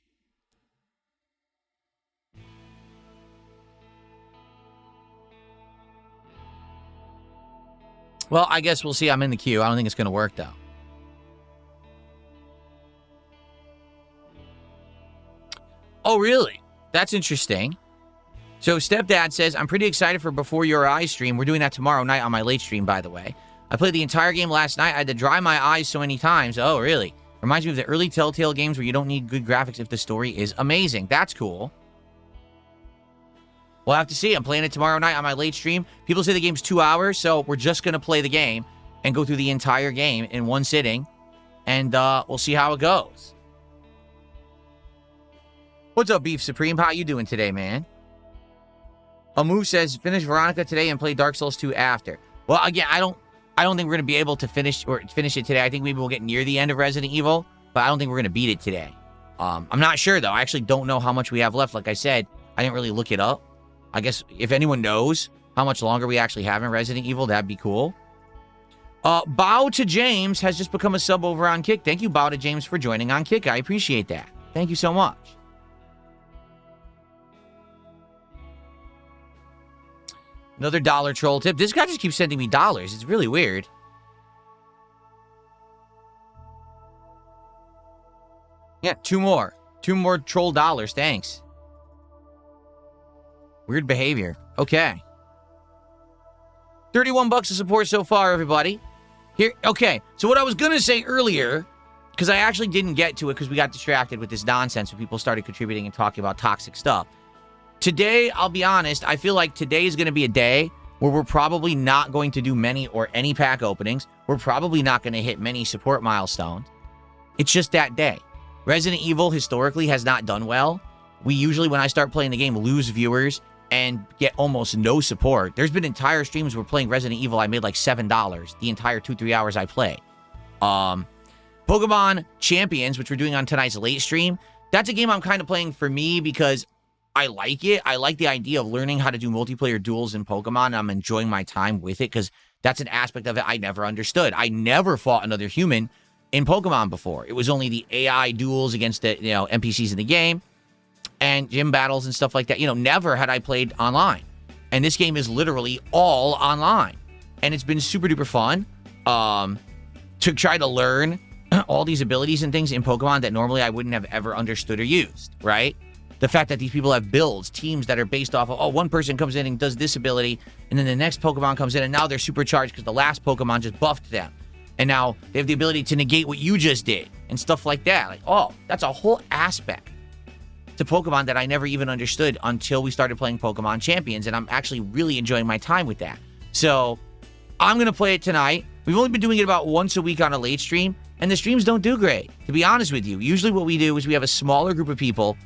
Well, I guess we'll see. I'm in the queue. I don't think it's going to work, though. Oh, really? That's interesting. So, Stepdad says, I'm pretty excited for Before Your Eyes stream. We're doing that tomorrow night on my late stream, by the way. I played the entire game last night. I had to dry my eyes so many times. Oh, really? Reminds me of the early Telltale games where you don't need good graphics if the story is amazing. That's cool. We'll have to see. I'm playing it tomorrow night on my late stream. People say the game's 2 hours, so we're just going to play the game and go through the entire game in one sitting, and we'll see how it goes. What's up, Beef Supreme? How you doing today, man? Amu says, finish Veronica today and play Dark Souls 2 after. Well, again, I don't think we're going to be able to finish it today. I think maybe we'll get near the end of Resident Evil, but I don't think we're going to beat it today. I'm not sure, though. I actually don't know how much we have left. Like I said, I didn't really look it up. I guess if anyone knows how much longer we actually have in Resident Evil, that'd be cool. Bow to James has just become a sub over on Kick. Thank you, Bow to James, for joining on Kick. I appreciate that. Thank you so much. Another dollar troll tip. This guy just keeps sending me dollars. It's really weird. Yeah, two more. 2 more troll dollars. Thanks. Weird behavior. Okay. 31 bucks of support so far, everybody. Here. Okay. So what I was going to say earlier, because I actually didn't get to it because we got distracted with this nonsense when people started contributing and talking about toxic stuff. Today, I'll be honest, I feel like today is going to be a day where we're probably not going to do many or any pack openings. We're probably not going to hit many support milestones. It's just that day. Resident Evil historically has not done well. We usually, when I start playing the game, lose viewers and get almost no support. There's been entire streams where playing Resident Evil, I made like $7 the entire 2-3 hours I play. Pokemon Champions, which we're doing on tonight's late stream, that's a game I'm kind of playing for me because I like it. I like the idea of learning how to do multiplayer duels in Pokemon. I'm enjoying my time with it because that's an aspect of it I never understood. I never fought another human in Pokemon before. It was only the AI duels against the NPCs in the game. and gym battles and stuff like that. You know, never had I played online. And this game is literally all online. And it's been super duper fun to try to learn all these abilities and things in Pokemon that normally I wouldn't have ever understood or used, right? The fact that these people have builds, teams that are based off of, oh, one person comes in and does this ability, and then the next Pokemon comes in, and now they're supercharged because the last Pokemon just buffed them. And now they have the ability to negate what you just did, and stuff like that. Like, oh, that's a whole aspect to Pokemon that I never even understood until we started playing Pokemon Champions, and I'm actually really enjoying my time with that. So, I'm going to play it tonight. We've only been doing it about once a week on a late stream, and the streams don't do great, to be honest with you. Usually what we do is we have a smaller group of people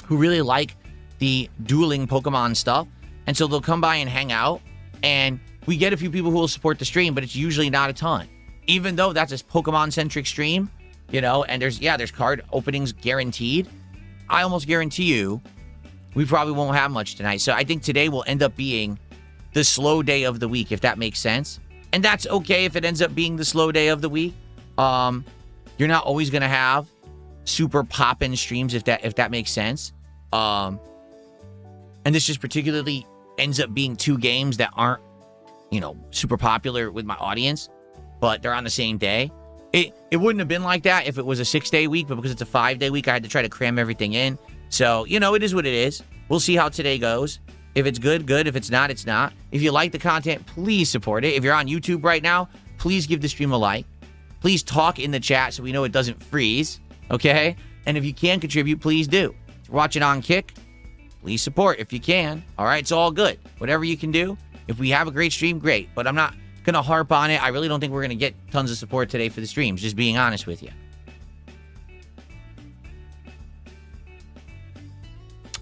who really like the dueling Pokemon stuff, and so they'll come by and hang out, and we get a few people who will support the stream, but it's usually not a ton. Even though that's a Pokemon-centric stream, you know, and there's card openings guaranteed, I almost guarantee you we probably won't have much tonight. So I think today will end up being the slow day of the week, if that makes sense. And that's okay if it ends up being the slow day of the week. You're not always going to have super poppin' streams, if that makes sense. And this just particularly ends up being two games that aren't, you know, super popular with my audience, but they're on the same day. It wouldn't have been like that if it was a 6-day week, but because it's a 5-day week, I had to try to cram everything in. So, you know, it is what it is. We'll see how today goes. If it's good, good. If it's not, it's not. If you like the content, please support it. If you're on YouTube right now, please give the stream a like. Please talk in the chat so we know it doesn't freeze, okay? And if you can contribute, please do. If you're watching on Kick, please support if you can. All right, it's all good. Whatever you can do. If we have a great stream, great. But I'm not going to harp on it. I really don't think we're going to get tons of support today for the streams, just being honest with you.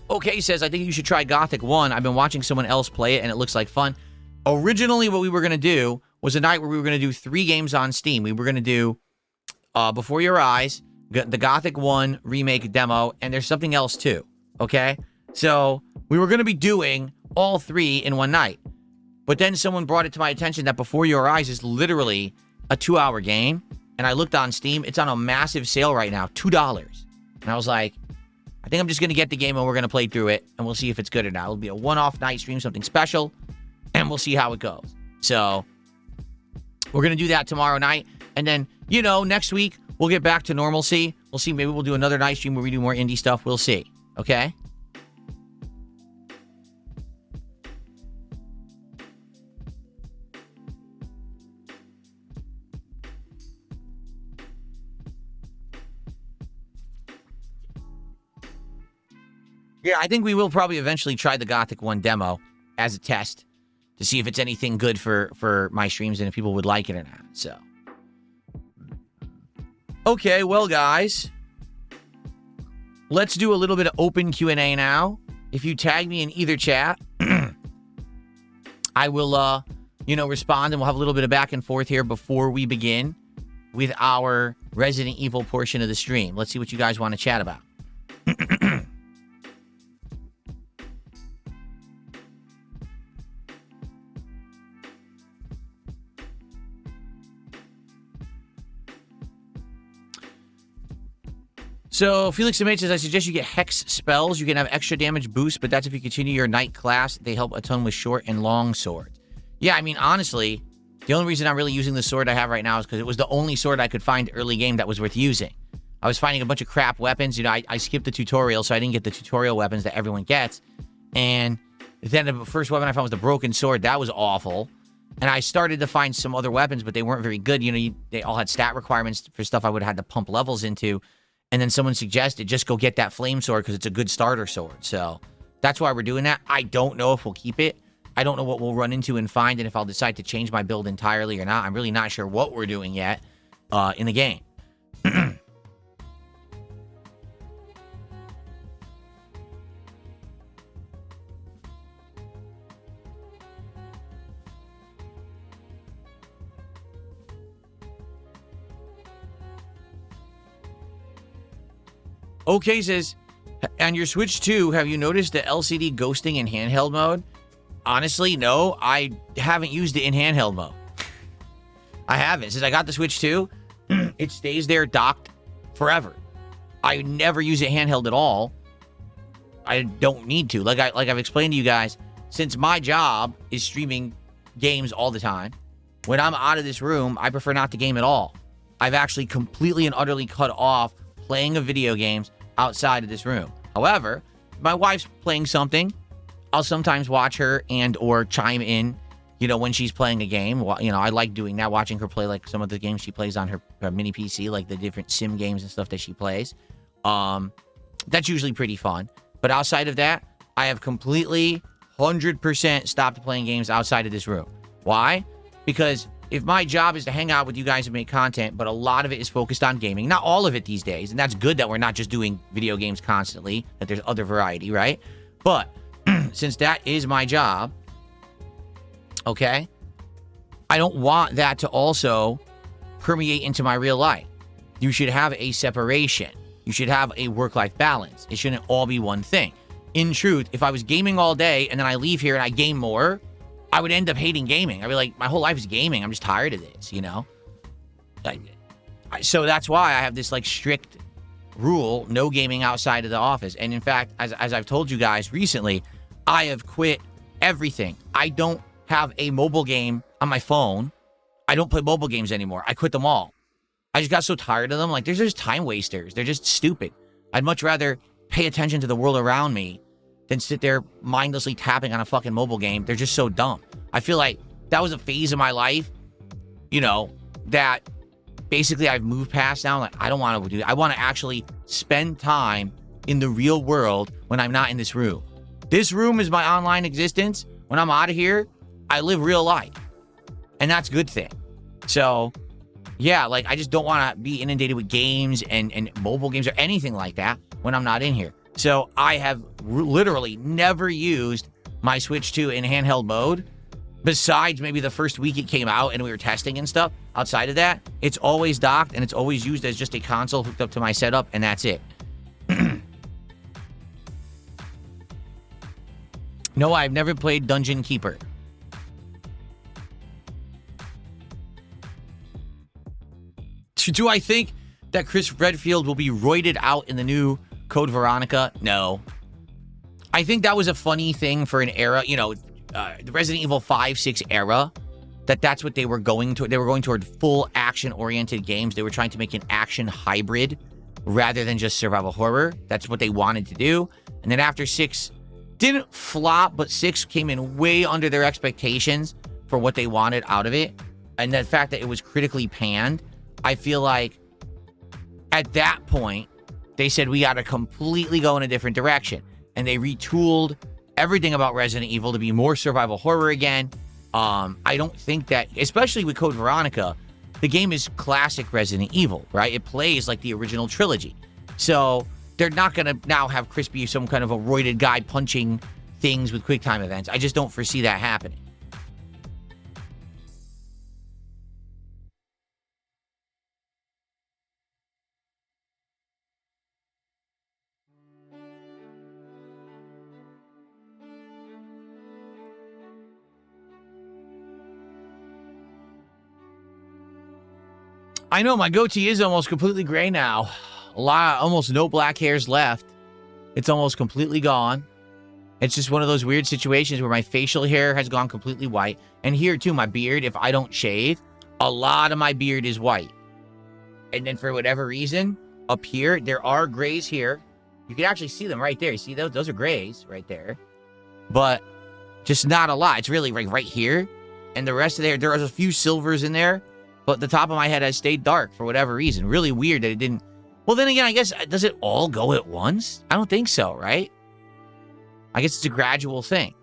Okay, says, I think you should try Gothic 1. I've been watching someone else play it, and it looks like fun. Originally, what we were going to do was a night where we were going to do 3 games on Steam. We were going to do Before Your Eyes, the Gothic 1 remake demo, and there's something else too, okay? So we were going to be doing all 3 in one night. But then someone brought it to my attention that Before Your Eyes is literally a 2-hour game. And I looked on Steam. It's on a massive sale right now, $2. And I was like, I think I'm just going to get the game and we're going to play through it. And we'll see if it's good or not. It'll be a one-off night stream, something special. And we'll see how it goes. So we're going to do that tomorrow night. And then, you know, next week, we'll get back to normalcy. We'll see. Maybe we'll do another night stream where we do more indie stuff. We'll see. Okay? Yeah, I think we will probably eventually try the Gothic 1 demo as a test to see if it's anything good for my streams and if people would like it or not. So, okay, well, guys, let's do a little bit of open Q&A now. If you tag me in either chat, I will, you know, respond, and we'll have a little bit of back and forth here before we begin with our Resident Evil portion of the stream. Let's see what you guys want to chat about. So, Felix Demate says, I suggest you get Hex spells. You can have extra damage boost, but that's if you continue your Knight class. They help a ton with short and long swords. Yeah, I mean, honestly, the only reason I'm really using the sword I have right now is because it was the only sword I could find early game that was worth using. I was finding a bunch of crap weapons. You know, I skipped the tutorial, so I didn't get the tutorial weapons that everyone gets. And then the first weapon I found was the broken sword. That was awful. And I started to find some other weapons, but they weren't very good. You know, they all had stat requirements for stuff I would have had to pump levels into. And then someone suggested, just go get that flame sword because it's a good starter sword. So that's why we're doing that. I don't know if we'll keep it. I don't know what we'll run into and find, and if I'll decide to change my build entirely or not. I'm really not sure what we're doing yet in the game. Okay, says, on your Switch 2, have you noticed the LCD ghosting in handheld mode? Honestly, no. I haven't used it in handheld mode. I haven't. Since I got the Switch 2, it stays there docked forever. I never use it handheld at all. I don't need to. Like I've explained to you guys, since my job is streaming games all the time, when I'm out of this room, I prefer not to game at all. I've actually completely and utterly cut off playing of video games outside of this room. However, if my wife's playing something, I'll sometimes watch her and or chime in, you know, when she's playing a game. You know, I like doing that, watching her play like some of the games she plays on her mini PC, like the different sim games and stuff that she plays. That's usually pretty fun. But outside of that, I have completely 100% stopped playing games outside of this room. Why? Because if my job is to hang out with you guys and make content, but a lot of it is focused on gaming, not all of it these days, and that's good that we're not just doing video games constantly, that there's other variety, right? But since that is my job, okay, I don't want that to also permeate into my real life. You should have a separation. You should have a work-life balance. It shouldn't all be one thing. In truth, if I was gaming all day and then I leave here and I game more, I would end up hating gaming. I'd be like, my whole life is gaming. I'm just tired of this, you know? So that's why I have this, like, strict rule, no gaming outside of the office. And in fact, as I've told you guys recently, I have quit everything. I don't have a mobile game on my phone. I don't play mobile games anymore. I quit them all. I just got so tired of them. Like, they're just time wasters. They're just stupid. I'd much rather pay attention to the world around me than sit there mindlessly tapping on a fucking mobile game. They're just so dumb. I feel like that was a phase of my life, you know, that basically I've moved past now. Like, I don't want to do that. I want to actually spend time in the real world when I'm not in this room. This room is my online existence. When I'm out of here, I live real life. And that's a good thing. So, yeah, like, I just don't want to be inundated with games and mobile games or anything like that when I'm not in here. So I have literally never used my Switch 2 in handheld mode, besides maybe the first week it came out and we were testing and stuff. Outside of that, it's always docked and it's always used as just a console hooked up to my setup, and that's it. No, I've never played Dungeon Keeper. Do I think that Chris Redfield will be roided out in the new Code Veronica? No. I think that was a funny thing for an era, you know, the Resident Evil 5, 6 era, that's what they were going to. They were going toward full action-oriented games. They were trying to make an action hybrid rather than just survival horror. That's what they wanted to do. And then after 6 didn't flop, but 6 came in way under their expectations for what they wanted out of it. And the fact that it was critically panned, I feel like at that point, they said we got to completely go in a different direction. And they retooled everything about Resident Evil to be more survival horror again. I don't think that, especially with Code Veronica, the game is classic Resident Evil, right? It plays like the original trilogy. So they're not going to now have Chris be some kind of a roided guy punching things with quick time events. I just don't foresee that happening. I know, my goatee is almost completely gray now. Almost no black hairs left. It's almost completely gone. It's just one of those weird situations where my facial hair has gone completely white. And here, too, my beard, if I don't shave, a lot of my beard is white. And then for whatever reason, up here, there are grays here. You can actually see them right there. You see those? Those are grays right there. But just not a lot. It's really right here. And the rest of there are a few silvers in there. But the top of my head has stayed dark for whatever reason. Really weird that it didn't. Well, then again, I guess, does it all go at once? I don't think so, right? I guess it's a gradual thing.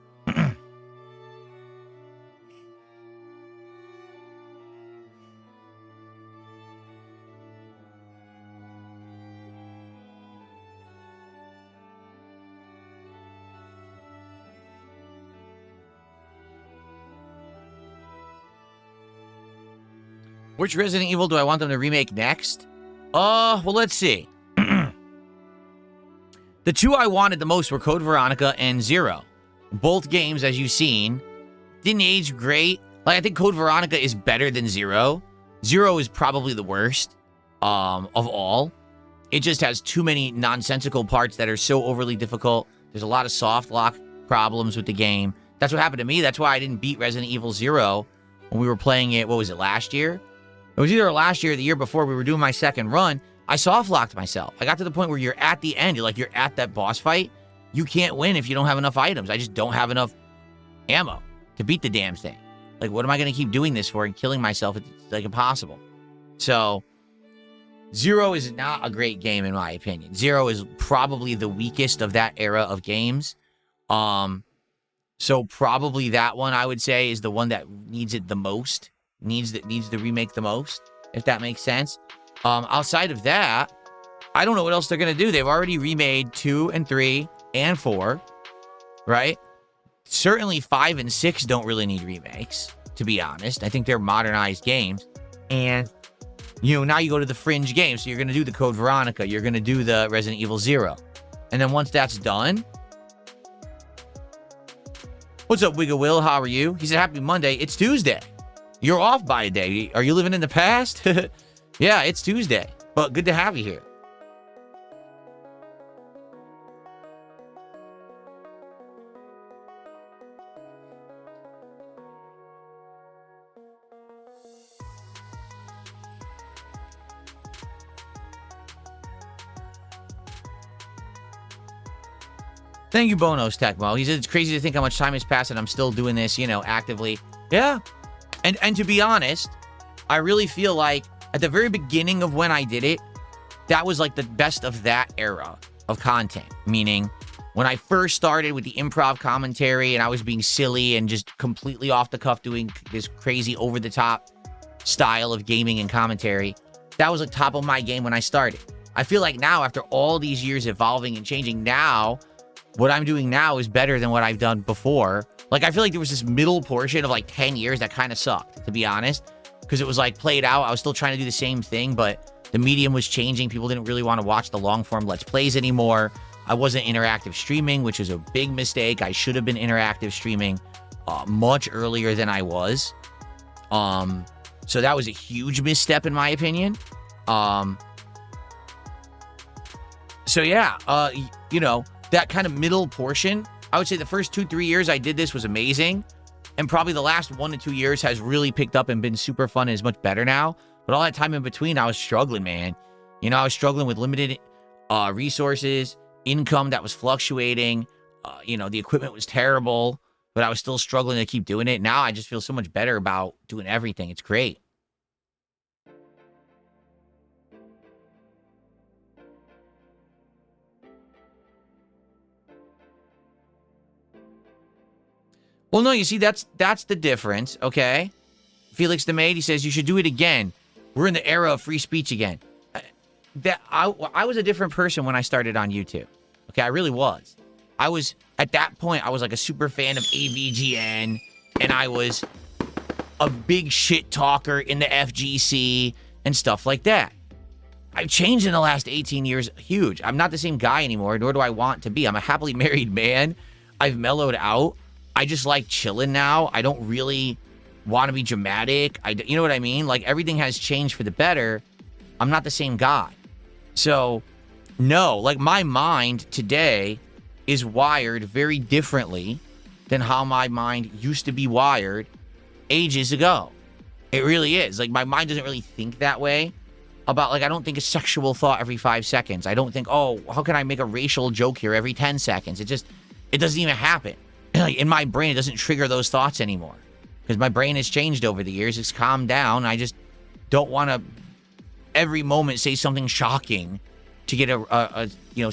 Which Resident Evil do I want them to remake next? Well, let's see. The two I wanted the most were Code Veronica and Zero. Both games, as you've seen, didn't age great. Like, I think Code Veronica is better than Zero. Zero is probably the worst of all. It just has too many nonsensical parts that are so overly difficult There's a lot of soft lock problems with the game. That's what happened to me. That's why I didn't beat Resident Evil 0 when we were playing it. What was it, last year? It was either last year or the year before. We were doing my second run. I soft locked myself. I got to the point where you're at the end. You're at that boss fight. You can't win if you don't have enough items. I just don't have enough ammo to beat the damn thing. Like, what am I going to keep doing this for and killing myself? It's like impossible. So, 0 is not a great game in my opinion. 0 is probably the weakest of that era of games. So probably that one I would say is the one that needs it the most. Needs the remake the most, if that makes sense. Outside of that, I don't know what else they're going to do. They've already remade 2 and 3 and 4, right? Certainly 5 and 6 don't really need remakes, to be honest. I think they're modernized games. And, now you go to the fringe games. So you're going to do the Code Veronica. You're going to do the Resident Evil 0. And then once that's done... What's up, Wigga Will? How are you? He said, happy Monday. It's Tuesday. You're off by a day. Are you living in the past? Yeah, it's Tuesday. But good to have you here. Thank you, Bonos Tecmo. He said, it's crazy to think how much time has passed and I'm still doing this, actively. Yeah. And to be honest, I really feel like at the very beginning of when I did it, that was like the best of that era of content. Meaning, when I first started with the improv commentary and I was being silly and just completely off the cuff doing this crazy over-the-top style of gaming and commentary, that was like top of my game when I started. I feel like now, after all these years evolving and changing, now... what I'm doing now is better than what I've done before. Like, I feel like there was this middle portion of, 10 years that kind of sucked, to be honest. Because it was, played out. I was still trying to do the same thing, but the medium was changing. People didn't really want to watch the long-form Let's Plays anymore. I wasn't interactive streaming, which was a big mistake. I should have been interactive streaming much earlier than I was. So that was a huge misstep, in my opinion. So, yeah, that kind of middle portion, I would say the first 2-3 years I did this was amazing. And probably the last 1 to 2 years has really picked up and been super fun and is much better now. But all that time in between, I was struggling, man. I was struggling with limited resources, income that was fluctuating. The equipment was terrible, but I was still struggling to keep doing it. Now I just feel so much better about doing everything. It's great. Well, no, you see, that's the difference, okay? Felix the Maid, he says, you should do it again. We're in the era of free speech again. I was a different person when I started on YouTube. Okay, I really was. At that point, I was like a super fan of AVGN, and I was a big shit talker in the FGC and stuff like that. I've changed in the last 18 years, huge. I'm not the same guy anymore, nor do I want to be. I'm a happily married man. I've mellowed out. I just like chilling now. I don't really want to be dramatic. You know what I mean? Like, everything has changed for the better. I'm not the same guy. So, no, like, my mind today is wired very differently than how my mind used to be wired ages ago. It really is. Like, my mind doesn't really think that way about, I don't think a sexual thought every 5 seconds. I don't think, oh, how can I make a racial joke here every 10 seconds? It doesn't even happen. In my brain, it doesn't trigger those thoughts anymore. Because my brain has changed over the years. It's calmed down. I just don't want to every moment say something shocking to get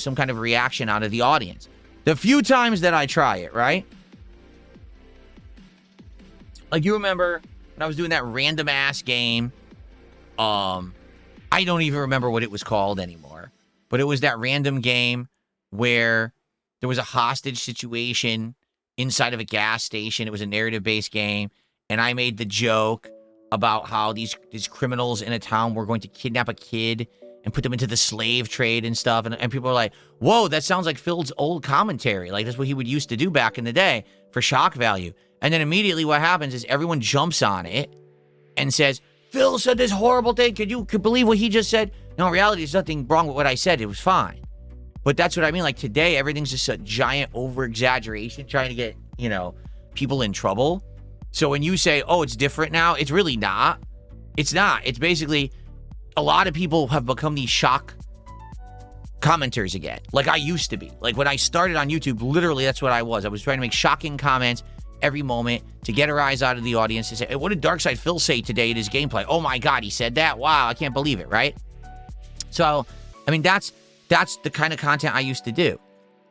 some kind of reaction out of the audience. The few times that I try it, right? Like, you remember when I was doing that random ass game? I don't even remember what it was called anymore. But it was that random game where there was a hostage situation inside of a gas station. It was a narrative-based game. And I made the joke about how these criminals in a town were going to kidnap a kid and put them into the slave trade and stuff. And people are like, whoa, that sounds like Phil's old commentary. Like, that's what he would used to do back in the day for shock value. And then immediately what happens is everyone jumps on it and says, Phil said this horrible thing. Could you believe what he just said? No, in reality, there's nothing wrong with what I said. It was fine. But that's what I mean. Like today, everything's just a giant over-exaggeration, trying to get, you know, people in trouble. So when you say, oh, it's different now, it's really not. It's not. It's basically a lot of people have become these shock commenters again, like I used to be. Like when I started on YouTube, literally that's what I was. I was trying to make shocking comments every moment to get a rise out of the audience to say, hey, what did Darkside Phil say today in his gameplay? Oh my God, he said that? Wow, I can't believe it, right? So, I mean, that's the kind of content I used to do.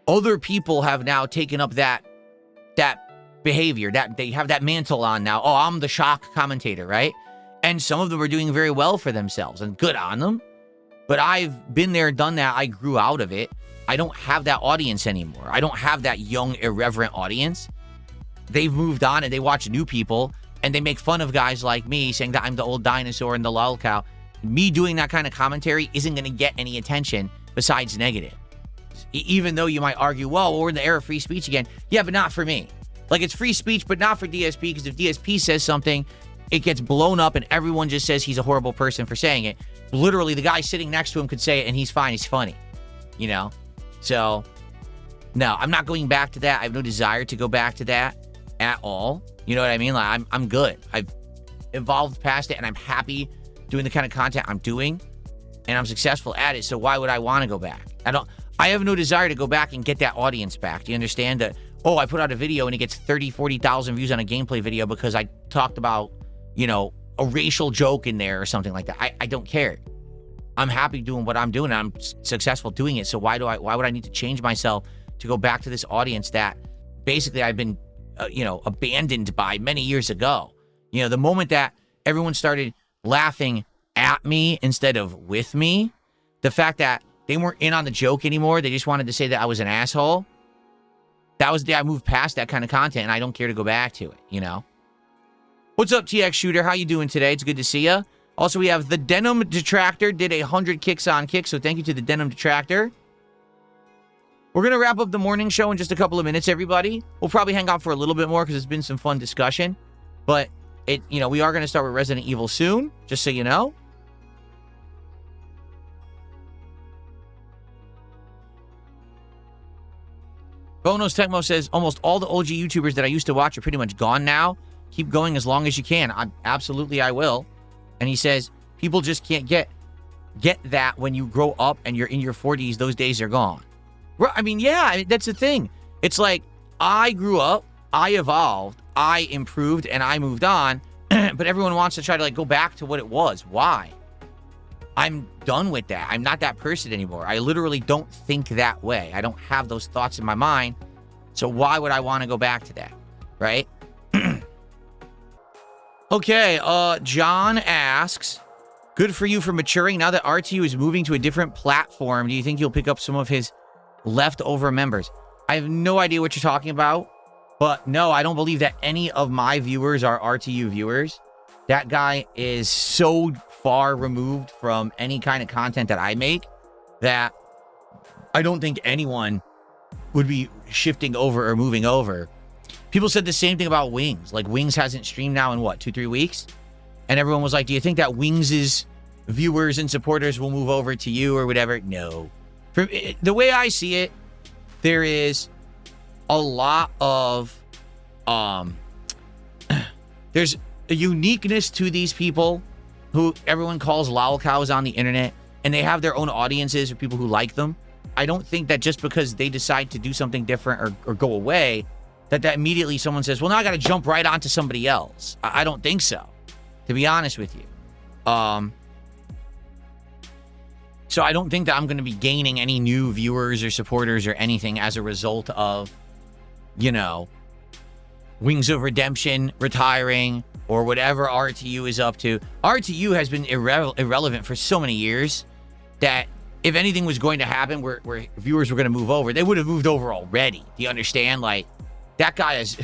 Other people have now taken up that behavior, that they have that mantle on now. Oh, I'm the shock commentator, right? And some of them are doing very well for themselves, and good on them. But I've been there, done that. I grew out of it. I don't have that audience anymore. I don't have that young, irreverent audience. They've moved on and they watch new people and they make fun of guys like me saying that I'm the old dinosaur and the lol cow. Me doing that kind of commentary isn't going to get any attention besides negative. Even though you might argue, well, we're in the era of free speech again. Yeah, but not for me. Like, it's free speech, but not for DSP, because if DSP says something, it gets blown up and everyone just says he's a horrible person for saying it. Literally, the guy sitting next to him could say it and he's fine. He's funny, you know? So, no, I'm not going back to that. I have no desire to go back to that at all. You know what I mean? Like, I'm good. I've evolved past it and I'm happy doing the kind of content I'm doing and I'm successful at it. So why would I want to go back? I have no desire to go back and get that audience back. Do you understand that? Oh, I put out a video and it gets 30, 40,000 views on a gameplay video because I talked about, you know, a racial joke in there or something like that. I don't care. I'm happy doing what I'm doing. I'm successful doing it. So why would I need to change myself to go back to this audience that basically I've been, abandoned by many years ago? You know, the moment that everyone started laughing at me instead of with me, the fact that they weren't in on the joke anymore, they just wanted to say that I was an asshole. That was the day I moved past that kind of content, and I don't care to go back to it, you know? What's up, TX Shooter? How you doing today? It's good to see you. Also, we have the Denim Detractor did 100 kicks on Kick, so thank you to the Denim Detractor. We're going to wrap up the morning show in just a couple of minutes, everybody. We'll probably hang out for a little bit more because it's been some fun discussion. But, we are going to start with Resident Evil soon, just so you know. Bonos Tecmo says, almost all the OG YouTubers that I used to watch are pretty much gone now. Keep going as long as you can. Absolutely, I will. And he says, people just can't get that when you grow up and you're in your 40s. Those days are gone. I mean, yeah, that's the thing. It's like, I grew up, I evolved, I improved, and I moved on. But everyone wants to try to, go back to what it was. Why? I'm done with that. I'm not that person anymore. I literally don't think that way. I don't have those thoughts in my mind. So why would I want to go back to that? Right? Okay, John asks, good for you for maturing. Now that RTU is moving to a different platform, do you think you'll pick up some of his leftover members? I have no idea what you're talking about. But no, I don't believe that any of my viewers are RTU viewers. That guy is so far removed from any kind of content that I make that I don't think anyone would be shifting over or moving over. People said the same thing about Wings. Like, Wings hasn't streamed now in, 2-3 weeks? And everyone was like, do you think that Wings' viewers and supporters will move over to you or whatever? No. The way I see it, there is a lot of, there's a uniqueness to these people who everyone calls lol cows on the internet, and they have their own audiences or people who like them. I don't think that just because they decide to do something different or go away, that immediately someone says, well, now I got to jump right onto somebody else. I don't think so, to be honest with you. So I don't think that I'm going to be gaining any new viewers or supporters or anything as a result of, Wings of Redemption retiring or whatever RTU is up to. RTU has been irrelevant for so many years that if anything was going to happen where viewers were going to move over, they would have moved over already. Do you understand? Like, that guy has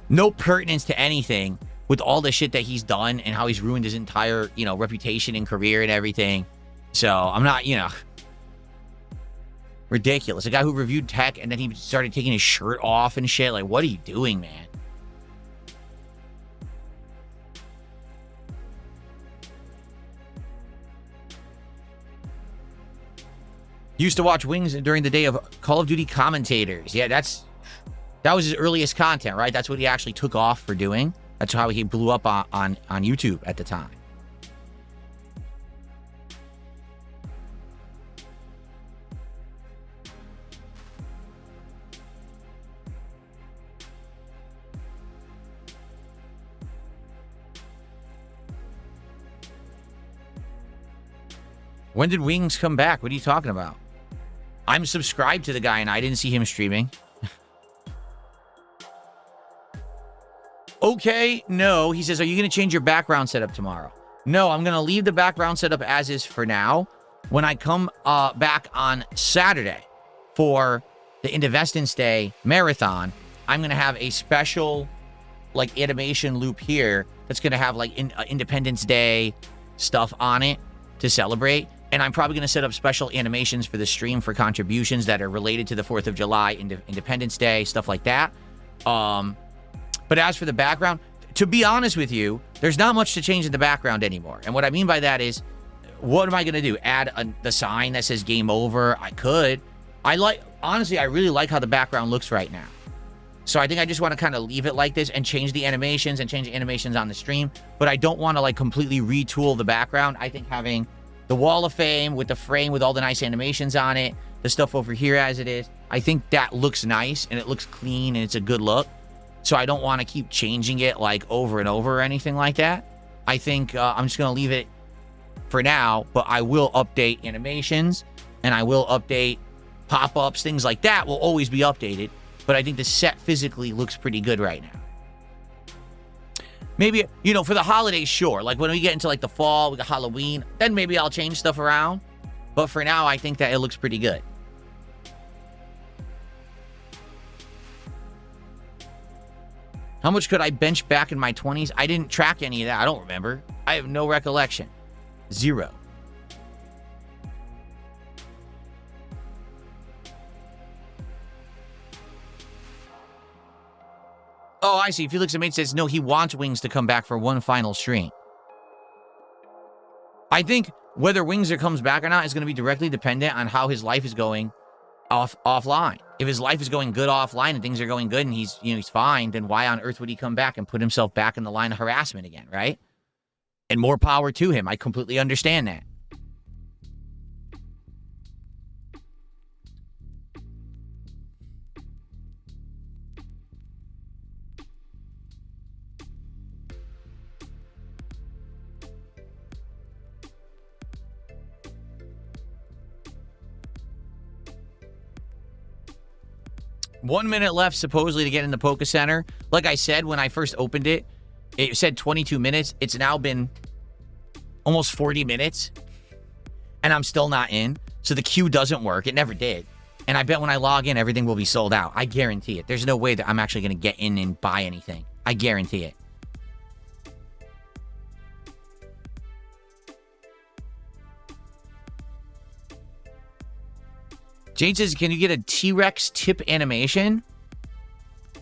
no pertinence to anything with all the shit that he's done and how he's ruined his entire, reputation and career and everything. So I'm not, ridiculous. A guy who reviewed tech and then he started taking his shirt off and shit. Like, what are you doing, man? Used to watch Wings during the day of Call of Duty commentators. Yeah, that was his earliest content, right? That's what he actually took off for doing. That's how he blew up on YouTube at the time. When did Wings come back? What are you talking about? I'm subscribed to the guy and I didn't see him streaming. Okay, no. He says, are you going to change your background setup tomorrow? No, I'm going to leave the background setup as is for now. When I come back on Saturday for the Indivestance Day marathon, I'm going to have a special like animation loop here that's going to have like Independence Day stuff on it to celebrate. And I'm probably going to set up special animations for the stream for contributions that are related to the 4th of July, Independence Day, stuff like that. But as for the background, to be honest with you, there's not much to change in the background anymore. And what I mean by that is, what am I going to do? Add the sign that says game over? I could. Honestly, I really like how the background looks right now. So I think I just want to kind of leave it like this and change the animations and change the animations on the stream. But I don't want to like completely retool the background. I think having the Wall of Fame with the frame with all the nice animations on it, the stuff over here as it is, I think that looks nice and it looks clean and it's a good look. So I don't want to keep changing it like over and over or anything like that. I think I'm just going to leave it for now, but I will update animations and I will update pop-ups, things like that will always be updated. But I think the set physically looks pretty good right now. Maybe, you know, for the holidays, sure. Like when we get into like the fall, we got Halloween, then maybe I'll change stuff around. But for now, I think that it looks pretty good. How much could I bench back in my 20s? I didn't track any of that. I don't remember. I have no recollection. 0. Oh, I see. Felix Mate says, no, he wants Wings to come back for one final stream. I think whether Wings comes back or not is going to be directly dependent on how his life is going offline. If his life is going good offline and things are going good and he's fine, then why on earth would he come back and put himself back in the line of harassment again, right? And more power to him. I completely understand that. One minute left, supposedly, to get in the Poké Center. Like I said, when I first opened it, it said 22 minutes. It's now been almost 40 minutes, and I'm still not in. So the queue doesn't work. It never did. And I bet when I log in, everything will be sold out. I guarantee it. There's no way that I'm actually going to get in and buy anything. I guarantee it. Jade says, can you get a T-Rex tip animation?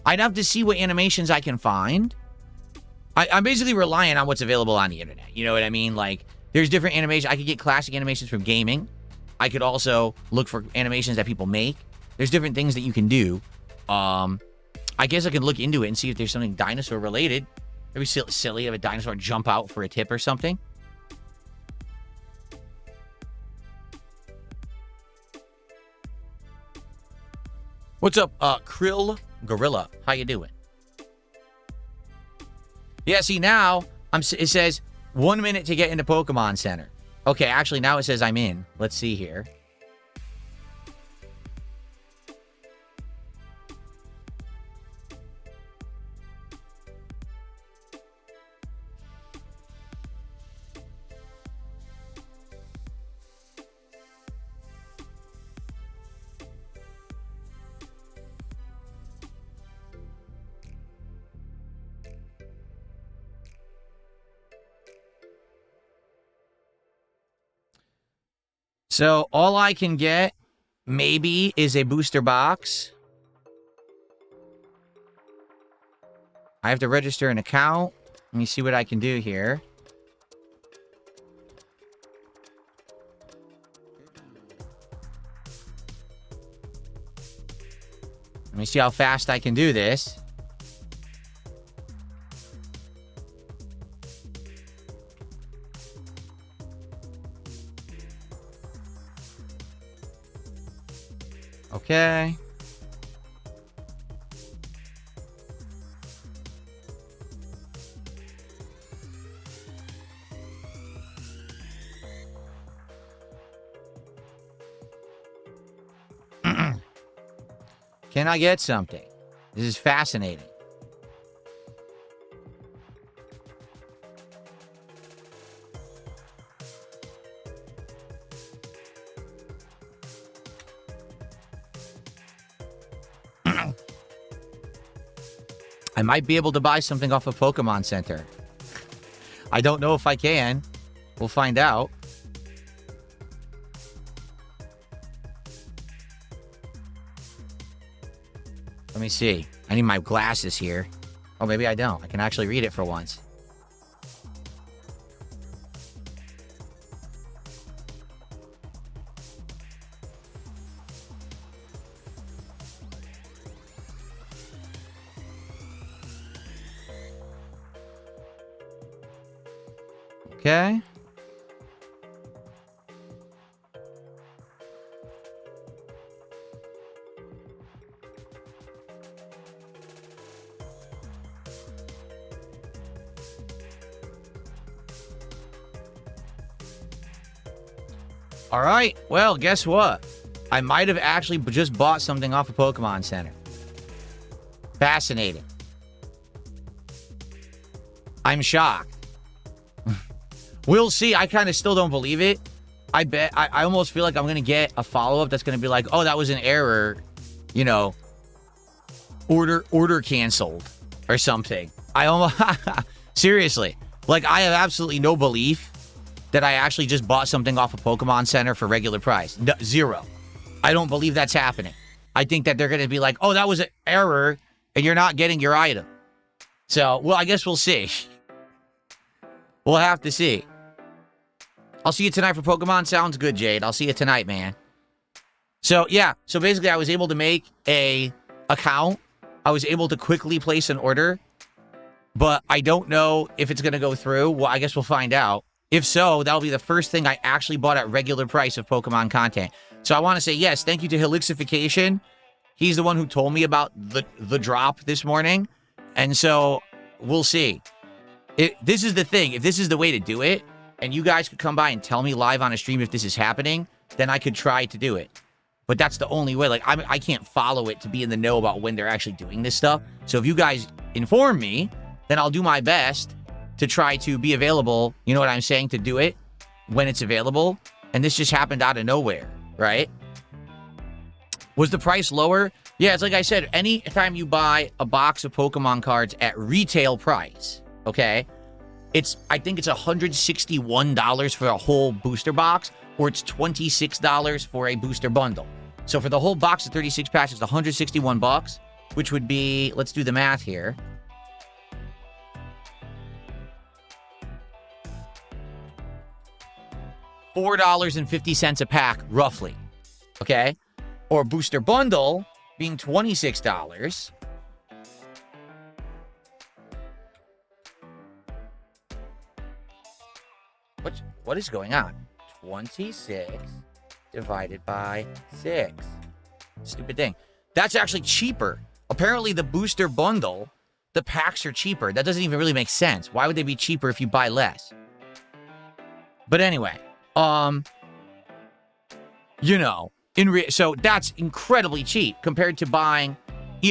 I'd have to see what animations I can find. I'm basically relying on what's available on the internet. You know what I mean? Like, there's different animations. I could get classic animations from gaming. I could also look for animations that people make. There's different things that you can do. I guess I can look into it and see if there's something dinosaur related. It'd be silly to have a dinosaur jump out for a tip or something. What's up, Krill Gorilla? How you doing? Yeah, see, now it says 1 minute to get into Pokemon Center. Okay, actually, now it says I'm in. Let's see here. So all I can get maybe is a booster box. I have to register an account. Let me see what I can do here. Let's see how fast I can do this. Okay. Can I get something? This is fascinating. I might be able to buy something off of Pokemon Center. I don't know if I can. We'll find out. Let me see. I need my glasses here. Oh, maybe I don't. I can actually read it for once. Okay. All right. Well, guess what? I might have actually just bought something off of Pokemon Center. Fascinating. I'm shocked. We'll see. I kind of still don't believe it. I bet. I almost feel like I'm going to get a follow-up that's going to be like, oh, that was an error. You know, order canceled or something. I almost... Seriously. Like, I have absolutely no belief that I actually just bought something off of Pokemon Center for regular price. No, zero. I don't believe that's happening. I think that they're going to be like, oh, that was an error, and you're not getting your item. So, well, I guess we'll see. We'll have to see. I'll see you tonight for Pokemon. Sounds good, Jade. I'll see you tonight, man. So, yeah. So, basically, I was able to make a account. I was able to quickly place an order. But I don't know if it's going to go through. Well, I guess we'll find out. If so, that'll be the first thing I actually bought at regular price of Pokemon content. So I want to say, yes, thank you to Helixification. He's the one who told me about the drop this morning. And so we'll see. This is the thing. If this is the way to do it, and you guys could come by and tell me live on a stream if this is happening, then I could try to do it. But that's the only way. Like, I can't follow it to be in the know about when they're actually doing this stuff. So if you guys inform me, then I'll do my best to try to be available, you know what I'm saying, to do it when it's available. And this just happened out of nowhere, right? Was the price lower? Yeah, it's like I said, anytime you buy a box of Pokemon cards at retail price, okay, I think it's $161 for a whole booster box, or it's $26 for a booster bundle. So for the whole box of 36 packs, it's $161, which would be, let's do the math here. $4.50 a pack, roughly. Okay? Or booster bundle being $26. What is going on? 26 divided by 6. Stupid thing. That's actually cheaper. Apparently, the booster bundle, the packs are cheaper. That doesn't even really make sense. Why would they be cheaper if you buy less? But anyway, you know, so that's incredibly cheap compared to buying.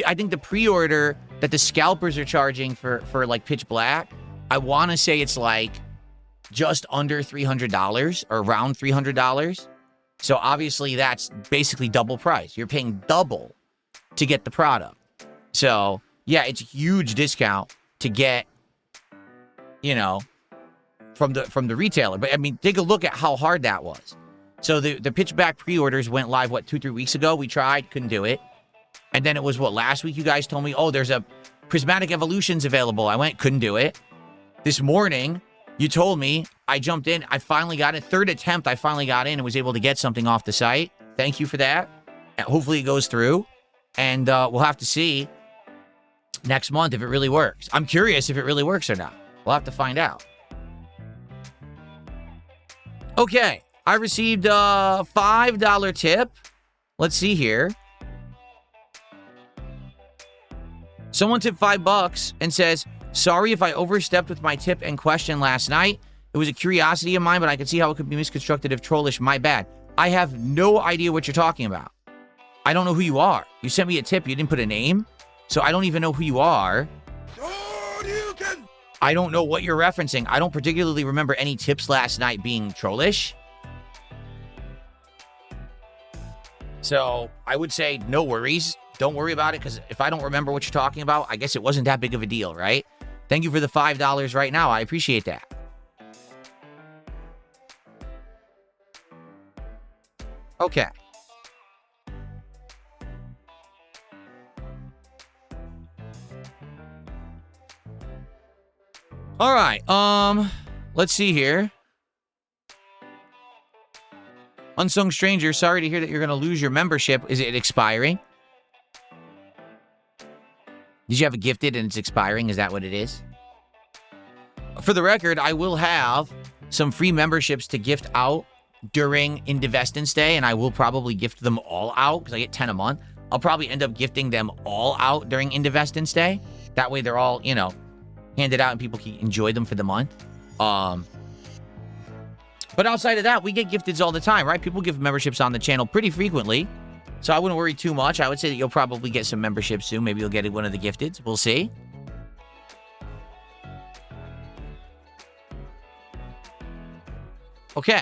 I think the pre-order that the scalpers are charging for like Pitch Black, I want to say it's like just under $300 or around $300. So obviously that's basically double price. You're paying double to get the product. So yeah, it's a huge discount to get, you know, from the retailer. But I mean, take a look at how hard that was. So the Pitch Black pre-orders went live, what, 2-3 weeks ago? We tried, couldn't do it. And then it was, what, last week you guys told me, oh, there's a Prismatic Evolutions available. I went, couldn't do it. This morning, you told me, I jumped in, I finally got it. Third attempt, I finally got in and was able to get something off the site. Thank you for that. Hopefully it goes through. And we'll have to see next month if it really works. I'm curious if it really works or not. We'll have to find out. Okay, I received a $5 tip. Let's see here. Someone tipped $5 and says, sorry if I overstepped with my tip and question last night. It was a curiosity of mine, but I could see how it could be misconstrued if trollish. My bad. I have no idea what you're talking about. I don't know who you are. You sent me a tip. You didn't put a name. So I don't even know who you are. I don't know what you're referencing. I don't particularly remember any tips last night being trollish. So I would say no worries. Don't worry about it, because if I don't remember what you're talking about, I guess it wasn't that big of a deal, right? Thank you for the $5 right now. I appreciate that. Okay. All right. Let's see here. Unsung Stranger, sorry to hear that you're going to lose your membership. Is it expiring? Did you have a gifted and it's expiring? Is that what it is? For the record, I will have some free memberships to gift out during Indivestance Day, and I will probably gift them all out because I get 10 a month. I'll probably end up gifting them all out during Indivestance Day. That way they're all, you know, handed out and people can enjoy them for the month. But outside of that, we get gifteds all the time, right? People give memberships on the channel pretty frequently. So I wouldn't worry too much. I would say that you'll probably get some memberships soon. Maybe you'll get one of the gifteds. We'll see. Okay.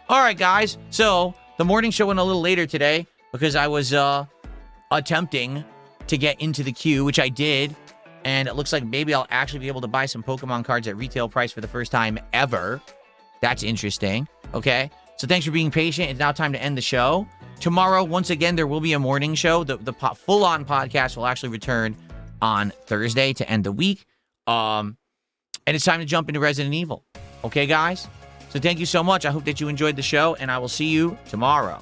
All right, guys. So the morning show went a little later today because I was attempting to get into the queue, which I did. And it looks like maybe I'll actually be able to buy some Pokemon cards at retail price for the first time ever. That's interesting. Okay. So thanks for being patient. It's now time to end the show. Tomorrow, once again, there will be a morning show. The full-on podcast will actually return on Thursday to end the week. And it's time to jump into Resident Evil. Okay, guys? So thank you so much. I hope that you enjoyed the show, and I will see you tomorrow.